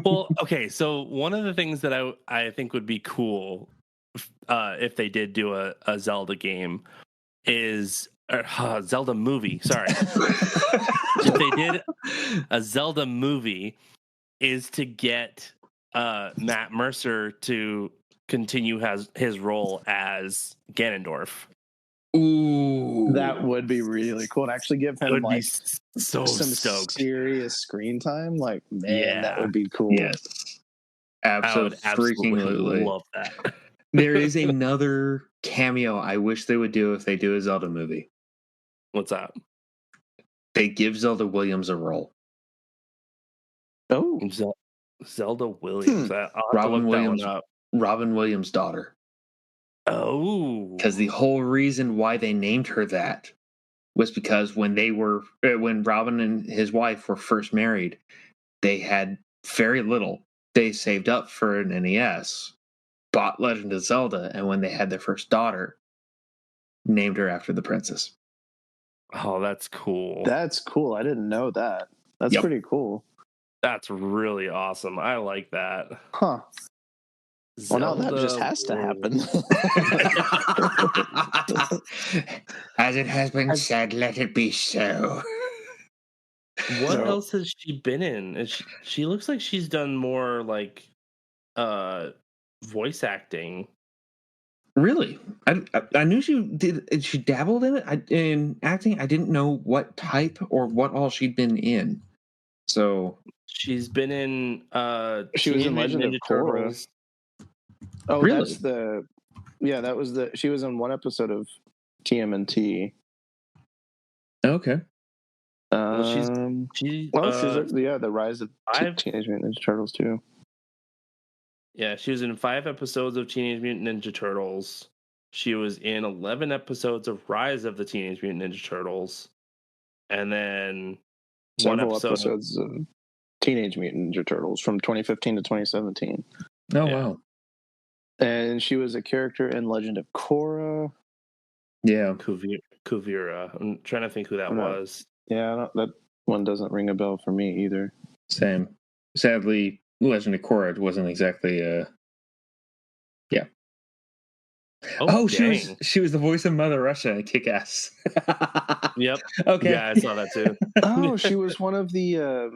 Well, okay, so one of the things that I think would be cool if they did do a Zelda game is Zelda movie. Sorry. If they did a Zelda movie, is to get Matt Mercer to continue his role as Ganondorf. Ooh, that would be really cool. And actually give him like so some stoked. serious screen time. Like, man, that would be cool. Yes, absolutely love that. There is another cameo I wish they would do if they do a Zelda movie. What's that? They give Zelda Williams a role. Oh, Zelda Williams. Robin Williams' daughter. Oh, because the whole reason why they named her that was because when Robin and his wife were first married, they had very little. They saved up for an NES, bought Legend of Zelda, and when they had their first daughter, named her after the princess. Oh, that's cool. That's cool. I didn't know that. That's pretty cool. That's really awesome. I like that. Huh. Well, now that just has to happen. As it has been said, let it be so. What else has she been in? She looks like she's done more like voice acting. Really? I knew she did. She dabbled in it in acting. I didn't know what type or what all she'd been in. So she's been in. She was in Legend of Korra. Oh, really? That was she was in one episode of TMNT. Okay. She's the Rise of Teenage Mutant Ninja Turtles too. Yeah, she was in 5 episodes of Teenage Mutant Ninja Turtles. She was in 11 episodes of Rise of the Teenage Mutant Ninja Turtles, and then several episodes of Teenage Mutant Ninja Turtles from 2015 to 2017. Oh wow. And she was a character in Legend of Korra. Yeah. Kuvira. I'm trying to think who that was. Yeah, that one doesn't ring a bell for me either. Same. Sadly, Legend of Korra wasn't exactly yeah. She was the voice of Mother Russia in Kick-Ass. Yep. Okay. Yeah, I saw that too. Oh, she was one of the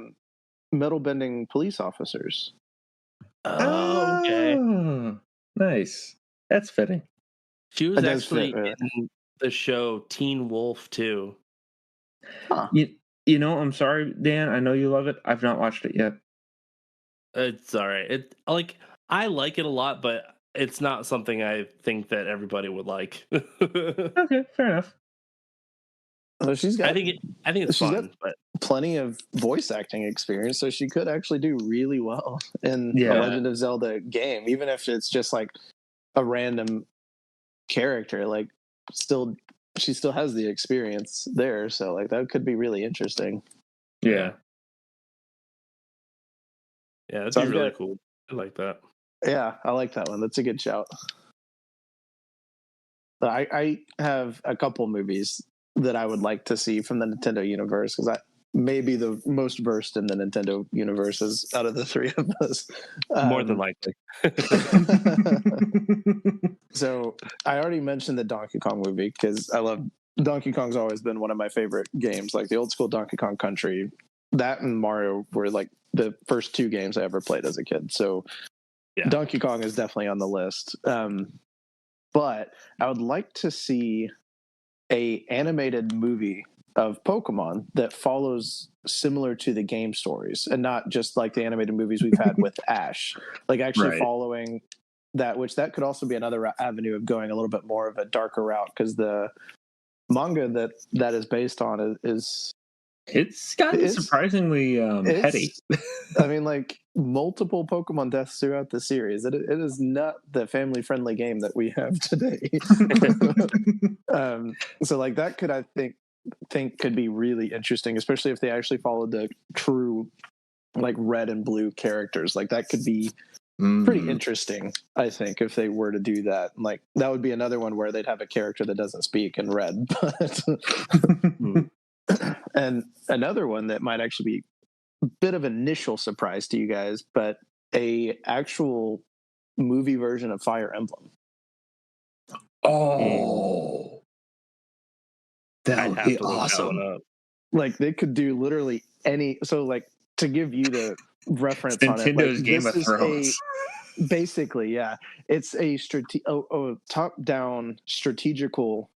metal bending police officers. Oh, okay. Nice. That's fitting. She was actually in the show Teen Wolf too. Huh. You know, I'm sorry, Dan. I know you love it. I've not watched it yet. It's all right. I like it a lot, but it's not something I think that everybody would like. Okay, fair enough. Well, I think it's fun, but plenty of voice acting experience, so she could actually do really well in a Legend of Zelda game, even if it's just like a random character. Like, she still has the experience there, so like that could be really interesting. Yeah. Yeah, that'd be really cool. I like that. Yeah, I like that one. That's a good shout. I have a couple movies that I would like to see from the Nintendo universe, because I may be the most versed in the Nintendo universes out of the three of us. More than likely. So I already mentioned the Donkey Kong movie because I love Donkey Kong's always been one of my favorite games, like the old school Donkey Kong Country. That and Mario were like the first 2 games I ever played as a kid. So Donkey Kong is definitely on the list. But I would like to see a animated movie of Pokemon that follows similar to the game stories, and not just like the animated movies we've had with Ash, like actually following that, which that could also be another avenue of going a little bit more of a darker route, because the manga that is based on it's gotten surprisingly heady. I mean, like multiple Pokemon deaths throughout the series. It is not the family-friendly game that we have today. So like that could, I think could be really interesting, especially if they actually followed the true like red and blue characters. Like that could be pretty interesting, I think, if they were to do that. Like that would be another one where they'd have a character that doesn't speak in red. But and another one that might actually be a bit of initial surprise to you guys, but a actual movie version of Fire Emblem. Oh, that would be awesome. Like they could do literally any. So like to give you the reference on it, Nintendo's like Game of Thrones. Basically, yeah, it's a top-down strategical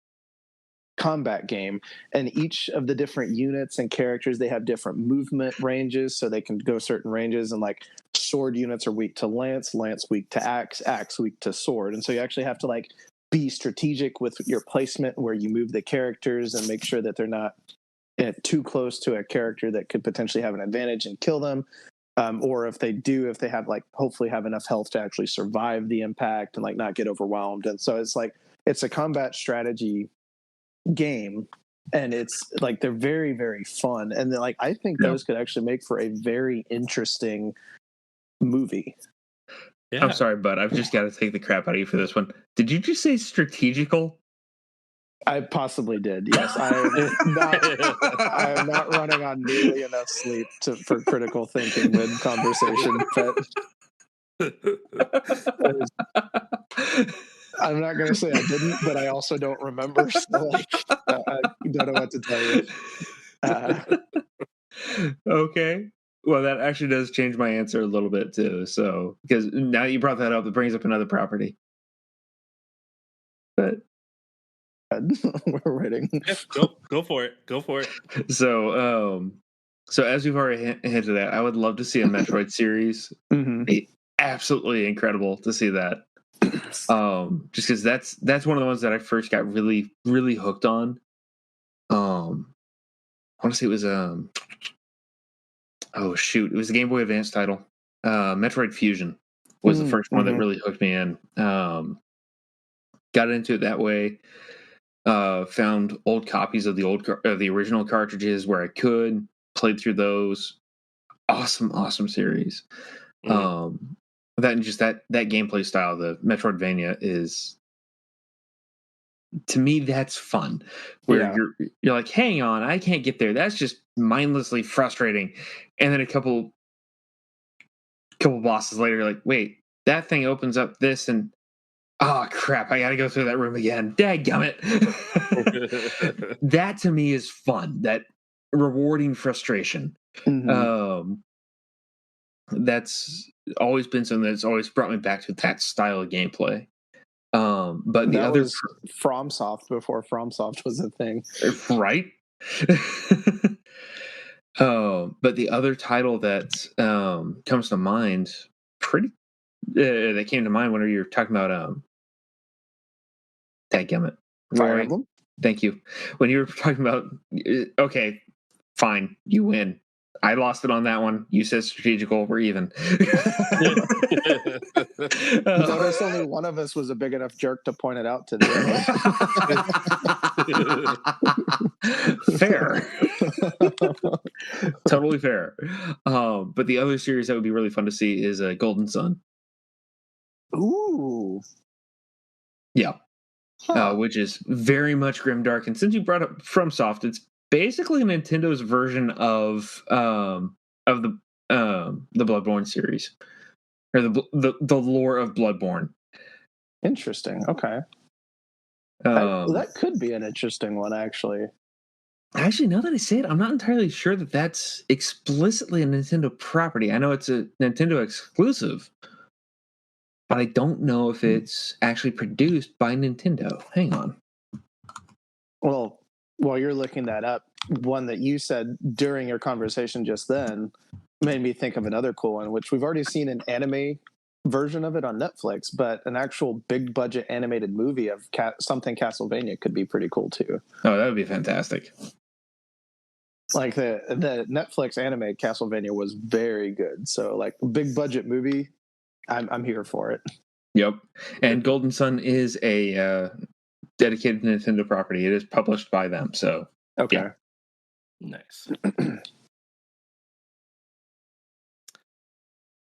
combat game, and each of the different units and characters, they have different movement ranges, so they can go certain ranges. And like sword units are weak to lance weak to axe weak to sword, and so you actually have to like be strategic with your placement where you move the characters and make sure that they're not too close to a character that could potentially have an advantage and kill them. Or if they have like hopefully have enough health to actually survive the impact and like not get overwhelmed. And so it's a combat strategy game, and it's like they're very, very fun. And then like I think those could actually make for a very interesting movie. Yeah. I'm sorry, bud. I've just got to take the crap out of you for this one. Did you just say strategical? I possibly did. Yes, I am not running on nearly enough sleep for critical thinking mid conversation. But I'm not going to say I didn't, but I also don't remember. So like, I don't know what to tell you. Okay. Well, that actually does change my answer a little bit too. So because now you brought that up, it brings up another property. But we're waiting. Go for it. Go for it. So as we've already hinted at, I would love to see a Metroid series. Be absolutely incredible to see that. Just because that's one of the ones that I first got really, really hooked on. I want to say it was oh shoot, it was the Game Boy Advance title. Metroid Fusion was the first one that really hooked me in. Got into it that way. Found old copies of the original cartridges where I could, played through those. Awesome series. That and just that gameplay style, the Metroidvania, is, to me, that's fun. Where you're like, hang on, I can't get there. That's just mindlessly frustrating. And then a couple bosses later, you're like, wait, that thing opens up this, and oh crap, I gotta go through that room again. Dadgummit. That to me is fun. That rewarding frustration. That's always been something that's always brought me back to that style of gameplay. But the other was FromSoft before FromSoft was a thing, right? But the other title that comes to mind, that came to mind whenever you're talking about dadgummit, Fire Emblem. Thank you. When you were talking about, okay, fine, you win. I lost it on that one. You said strategical. We're even. Notice only one of us was a big enough jerk to point it out to the other. Fair. Totally fair. But the other series that would be really fun to see is Golden Sun. Ooh. Yeah. Which is very much grimdark. And since you brought up FromSoft, it's basically Nintendo's version of the Bloodborne series, or the lore of Bloodborne. Interesting. Okay. That could be an interesting one, actually. Actually, now that I say it, I'm not entirely sure that that's explicitly a Nintendo property. I know it's a Nintendo exclusive, but I don't know if it's actually produced by Nintendo. Hang on. Well, while you're looking that up, one that you said during your conversation just then made me think of another cool one, which we've already seen an anime version of it on Netflix, but an actual big budget animated movie of something Castlevania could be pretty cool too. Oh, that would be fantastic. Like the Netflix anime Castlevania was very good. So like big budget movie, I'm here for it. Yep. And Golden Sun is a dedicated Nintendo property. It is published by them. So Okay. Yeah. Nice.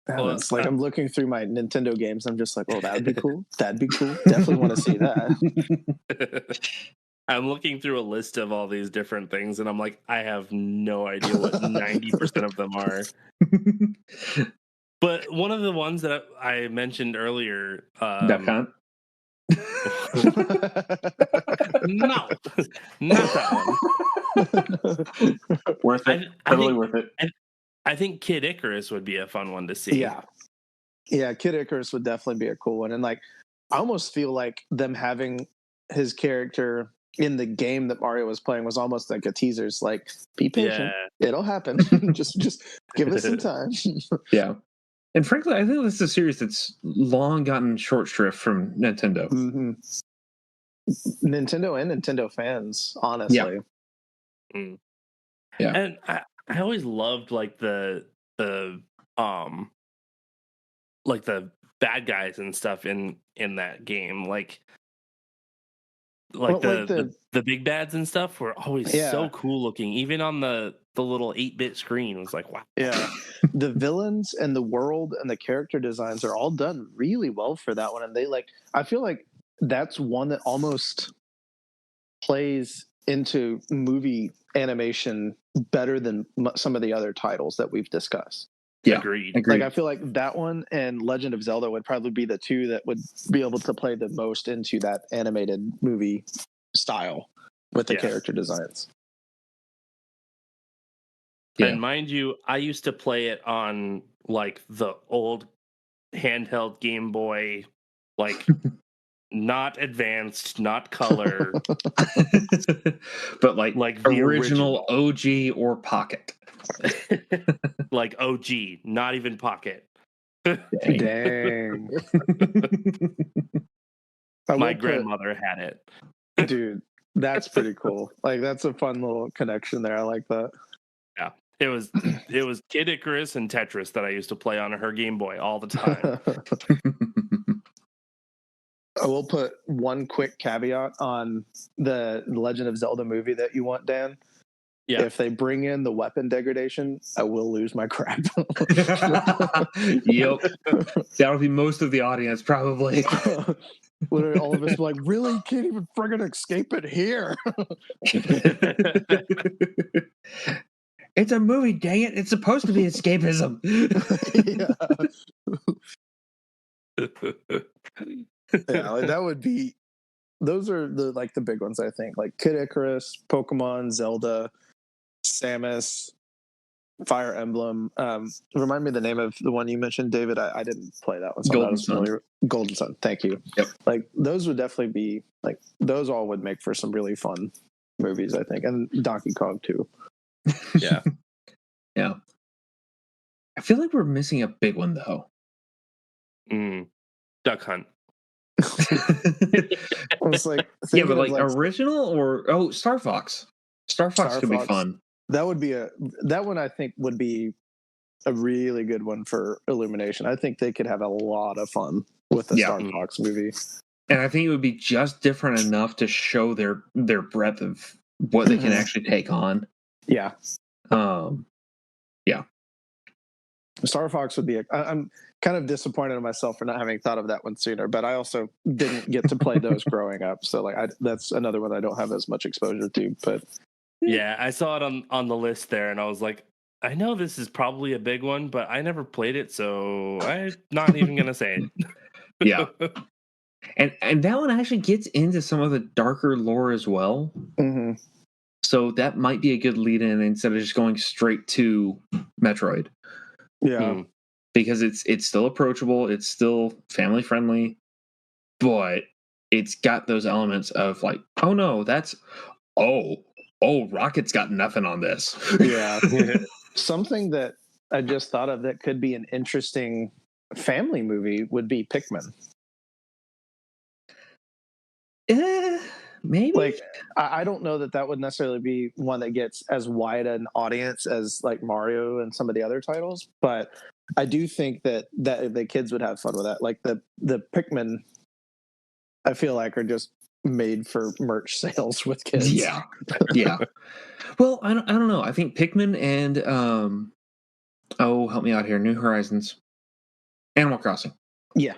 Well, it's like I'm looking through my Nintendo games. I'm just like, oh, that would be cool. That'd be cool. Definitely want to see that. I'm looking through a list of all these different things, and I'm like, I have no idea what 90% of them are. But one of the ones that I mentioned earlier, Duck Hunt. No, not that one. Worth it. Totally worth it. I think Kid Icarus would be a fun one to see. Yeah, Kid Icarus would definitely be a cool one. And like, I almost feel like them having his character in the game that Mario was playing was almost like a teaser. It's like, be patient, it'll happen. just give us some time. Yeah. And frankly, I think this is a series that's long gotten short shrift from Nintendo. Mm-hmm. Nintendo and Nintendo fans, honestly. Yeah. And I always loved like the bad guys and stuff in that game. Like the big bads and stuff were always so cool looking, even on the little 8-bit screen. It was like, wow. Yeah. The villains and the world and the character designs are all done really well for that one. And they I feel like that's one that almost plays into movie animation better than some of the other titles that we've discussed. Yeah, agreed. Like I feel like that one and Legend of Zelda would probably be the two that would be able to play the most into that animated movie style with the character designs. Yeah. And mind you, I used to play it on like the old handheld Game Boy, like not advanced, not color, but like the original OG or Pocket. Like OG, not even Pocket. Dang. My grandmother had it. Dude, that's pretty cool. Like that's a fun little connection there. I like that. Yeah. It was Kid Icarus and Tetris that I used to play on her Game Boy all the time. I will put one quick caveat on the Legend of Zelda movie that you want, Dan. Yeah. If they bring in the weapon degradation, I will lose my crap. Yep. That'll be most of the audience, probably. Literally, all of us be like, really? You can't even friggin' escape it here. It's a movie, dang it. It's supposed to be escapism. Yeah, like that would be. Those are the big ones, I think. Like Kid Icarus, Pokemon, Zelda, Samus, Fire Emblem. Remind me the name of the one you mentioned, David. I didn't play that one. So Golden Sun. Golden Sun. Thank you. Yep. Like those would definitely be those all would make for some really fun movies, I think, and Donkey Kong too. Yeah. Yeah. I feel like we're missing a big one though. Duck Hunt. It's like but original or Star Fox. Star Fox could be fun. That would be that one I think would be a really good one for Illumination. I think they could have a lot of fun with the Star Fox movie. And I think it would be just different enough to show their breadth of what they can actually take on. Yeah. Yeah. Star Fox would be I'm kind of disappointed in myself for not having thought of that one sooner, but I also didn't get to play those growing up. So that's another one I don't have as much exposure to, but yeah, I saw it on the list there and I was like, I know this is probably a big one, but I never played it, so I'm not even going to say it. Yeah. And that one actually gets into some of the darker lore as well. Mm-hmm. So that might be a good lead in instead of just going straight to Metroid. Yeah. Because it's still approachable, it's still family friendly, but it's got those elements of like, oh no, Rocket's got nothing on this. Yeah. Something that I just thought of that could be an interesting family movie would be Pikmin. maybe. Like, I don't know that would necessarily be one that gets as wide an audience as like Mario and some of the other titles, but I do think that the kids would have fun with that. Like the Pikmin, I feel like are just made for merch sales with kids. Yeah. Well, I don't know. I think Pikmin and help me out here. New Horizons, Animal Crossing. Yeah.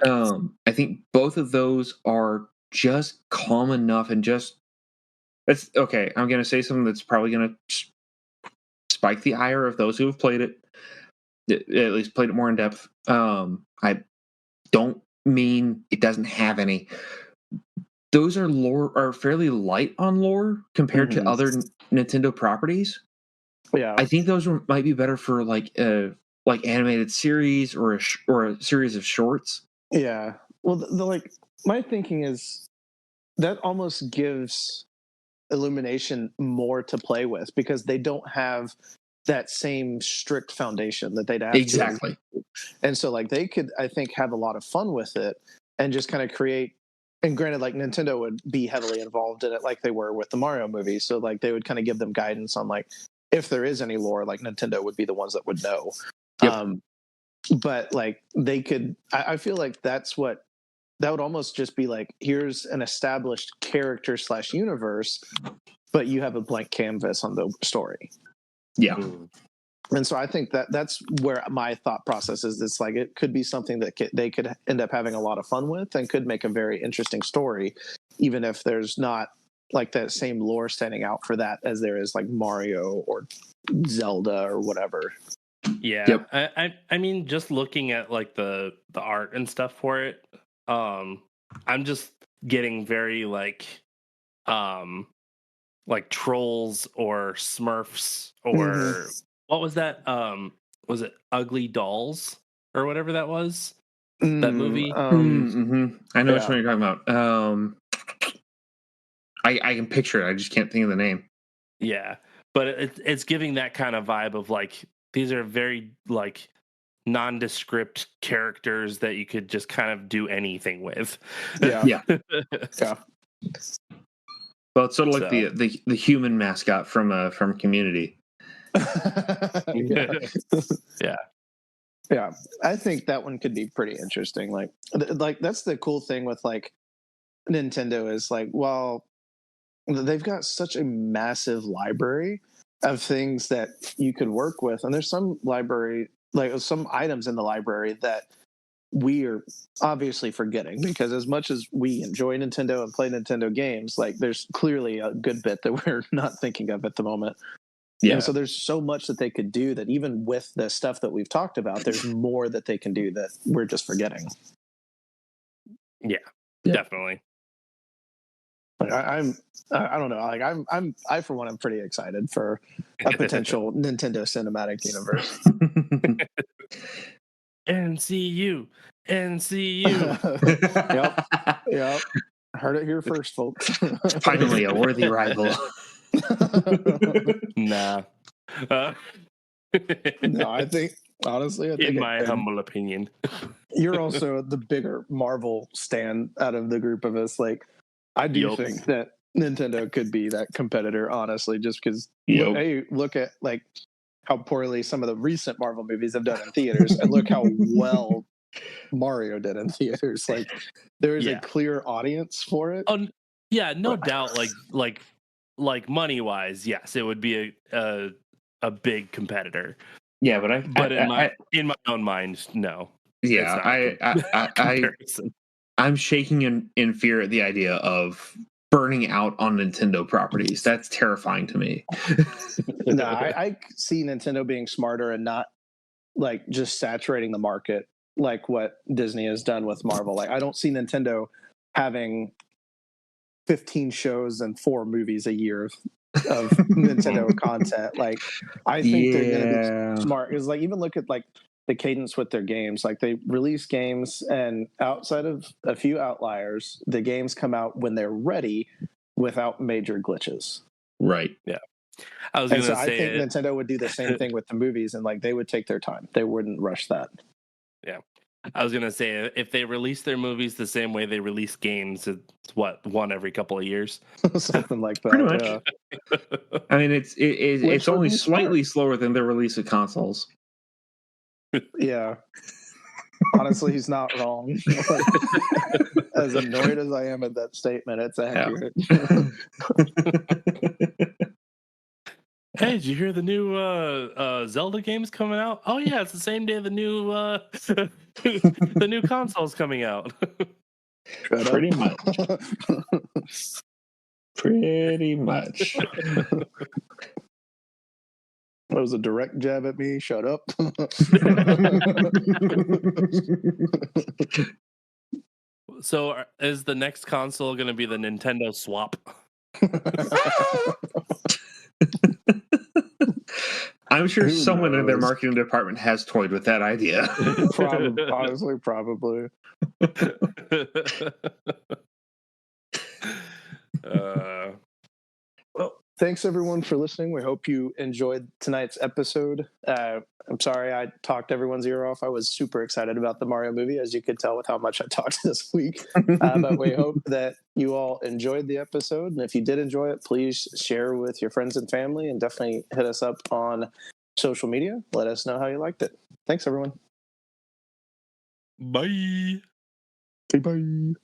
I think both of those are just calm enough and just. That's okay. I'm going to say something that's probably going to spike the ire of those who have played it, at least played it more in depth. I don't mean it doesn't have any. Those are fairly light on lore compared to other Nintendo properties. Yeah, I think those might be better for like animated series or a series of shorts. Yeah. Well, like my thinking is that almost gives Illumination more to play with because they don't have that same strict foundation that they'd have Exactly. to. And so like they could, I think, have a lot of fun with it and just kind of create. And granted, like Nintendo would be heavily involved in it, like they were with the Mario movie. So like they would kind of give them guidance on like if there is any lore, like Nintendo would be the ones that would know. Yep. But like they could, I feel like that would almost just be like, here's an established character / universe, but you have a blank canvas on the story. Yeah. And so I think that's where my thought process is. It's like it could be something that they could end up having a lot of fun with and could make a very interesting story, even if there's not like that same lore standing out for that as there is like Mario or Zelda or whatever. Yeah. Yep. I mean, just looking at like the art and stuff for it, I'm just getting very like trolls or Smurfs or what was that? Was it Ugly Dolls or whatever that was? That movie? I know which one you're talking about. I can picture it. I just can't think of the name. Yeah, but it's giving that kind of vibe of like these are very like nondescript characters that you could just kind of do anything with. Yeah. Well, it's sort of like the human mascot from Community. Yeah. I think that one could be pretty interesting. Like that's the cool thing with like Nintendo is like, well, they've got such a massive library of things that you could work with, and there's some library, like some items in the library that we are obviously forgetting because as much as we enjoy Nintendo and play Nintendo games, like there's clearly a good bit that we're not thinking of at the moment. Yeah. And so there's so much that they could do that even with the stuff that we've talked about, there's more that they can do that we're just forgetting. Yeah. Definitely. I don't know. Like I for one, I'm pretty excited for a potential Nintendo cinematic universe. NCU. Yep. Heard it here first, folks. Finally, a worthy rival. Nah. No, I think honestly, in my humble opinion, you're also the bigger Marvel stan out of the group of us. Like, I do think that Nintendo could be that competitor, honestly, just because look at like how poorly some of the recent Marvel movies have done in theaters, and look how well Mario did in theaters. Like, there is a clear audience for it. Yeah, no doubt. Like money wise, yes, it would be a big competitor. Yeah, but in my own mind, no. Yeah, I'm shaking in fear at the idea of burning out on Nintendo properties. That's terrifying to me. No, I see Nintendo being smarter and not like just saturating the market like what Disney has done with Marvel. Like, I don't see Nintendo having 15 shows and 4 movies a year of Nintendo content. Like, I think they're going to be smart. Because like, even look at like the cadence with their games. Like, they release games, and outside of a few outliers, the games come out when they're ready without major glitches. Right. Yeah. I was going to say, I think Nintendo would do the same thing with the movies, and like they would take their time. They wouldn't rush that. Yeah. I was gonna say if they release their movies the same way they release games, it's what, one every couple of years. Something like that. Pretty much. Yeah. I mean, it's would only be slightly slower than the release of consoles. Yeah. Honestly, he's not wrong. As annoyed as I am at that statement, it's accurate. Hey, did you hear the new Zelda game's coming out? Oh yeah, it's the same day the new the new console's coming out. Pretty much. Pretty much. That was a direct jab at me. Shut up. So is the next console going to be the Nintendo Swap? I'm sure Who someone in their knows? marketing department has toyed with that idea. Honestly, probably. Well, thanks everyone for listening. We hope you enjoyed tonight's episode. I'm sorry I talked everyone's ear off. I was super excited about the Mario movie, as you could tell with how much I talked this week. But we hope that you all enjoyed the episode. And if you did enjoy it, please share with your friends and family, and definitely hit us up on social media. Let us know how you liked it. Thanks, everyone. Bye. Bye.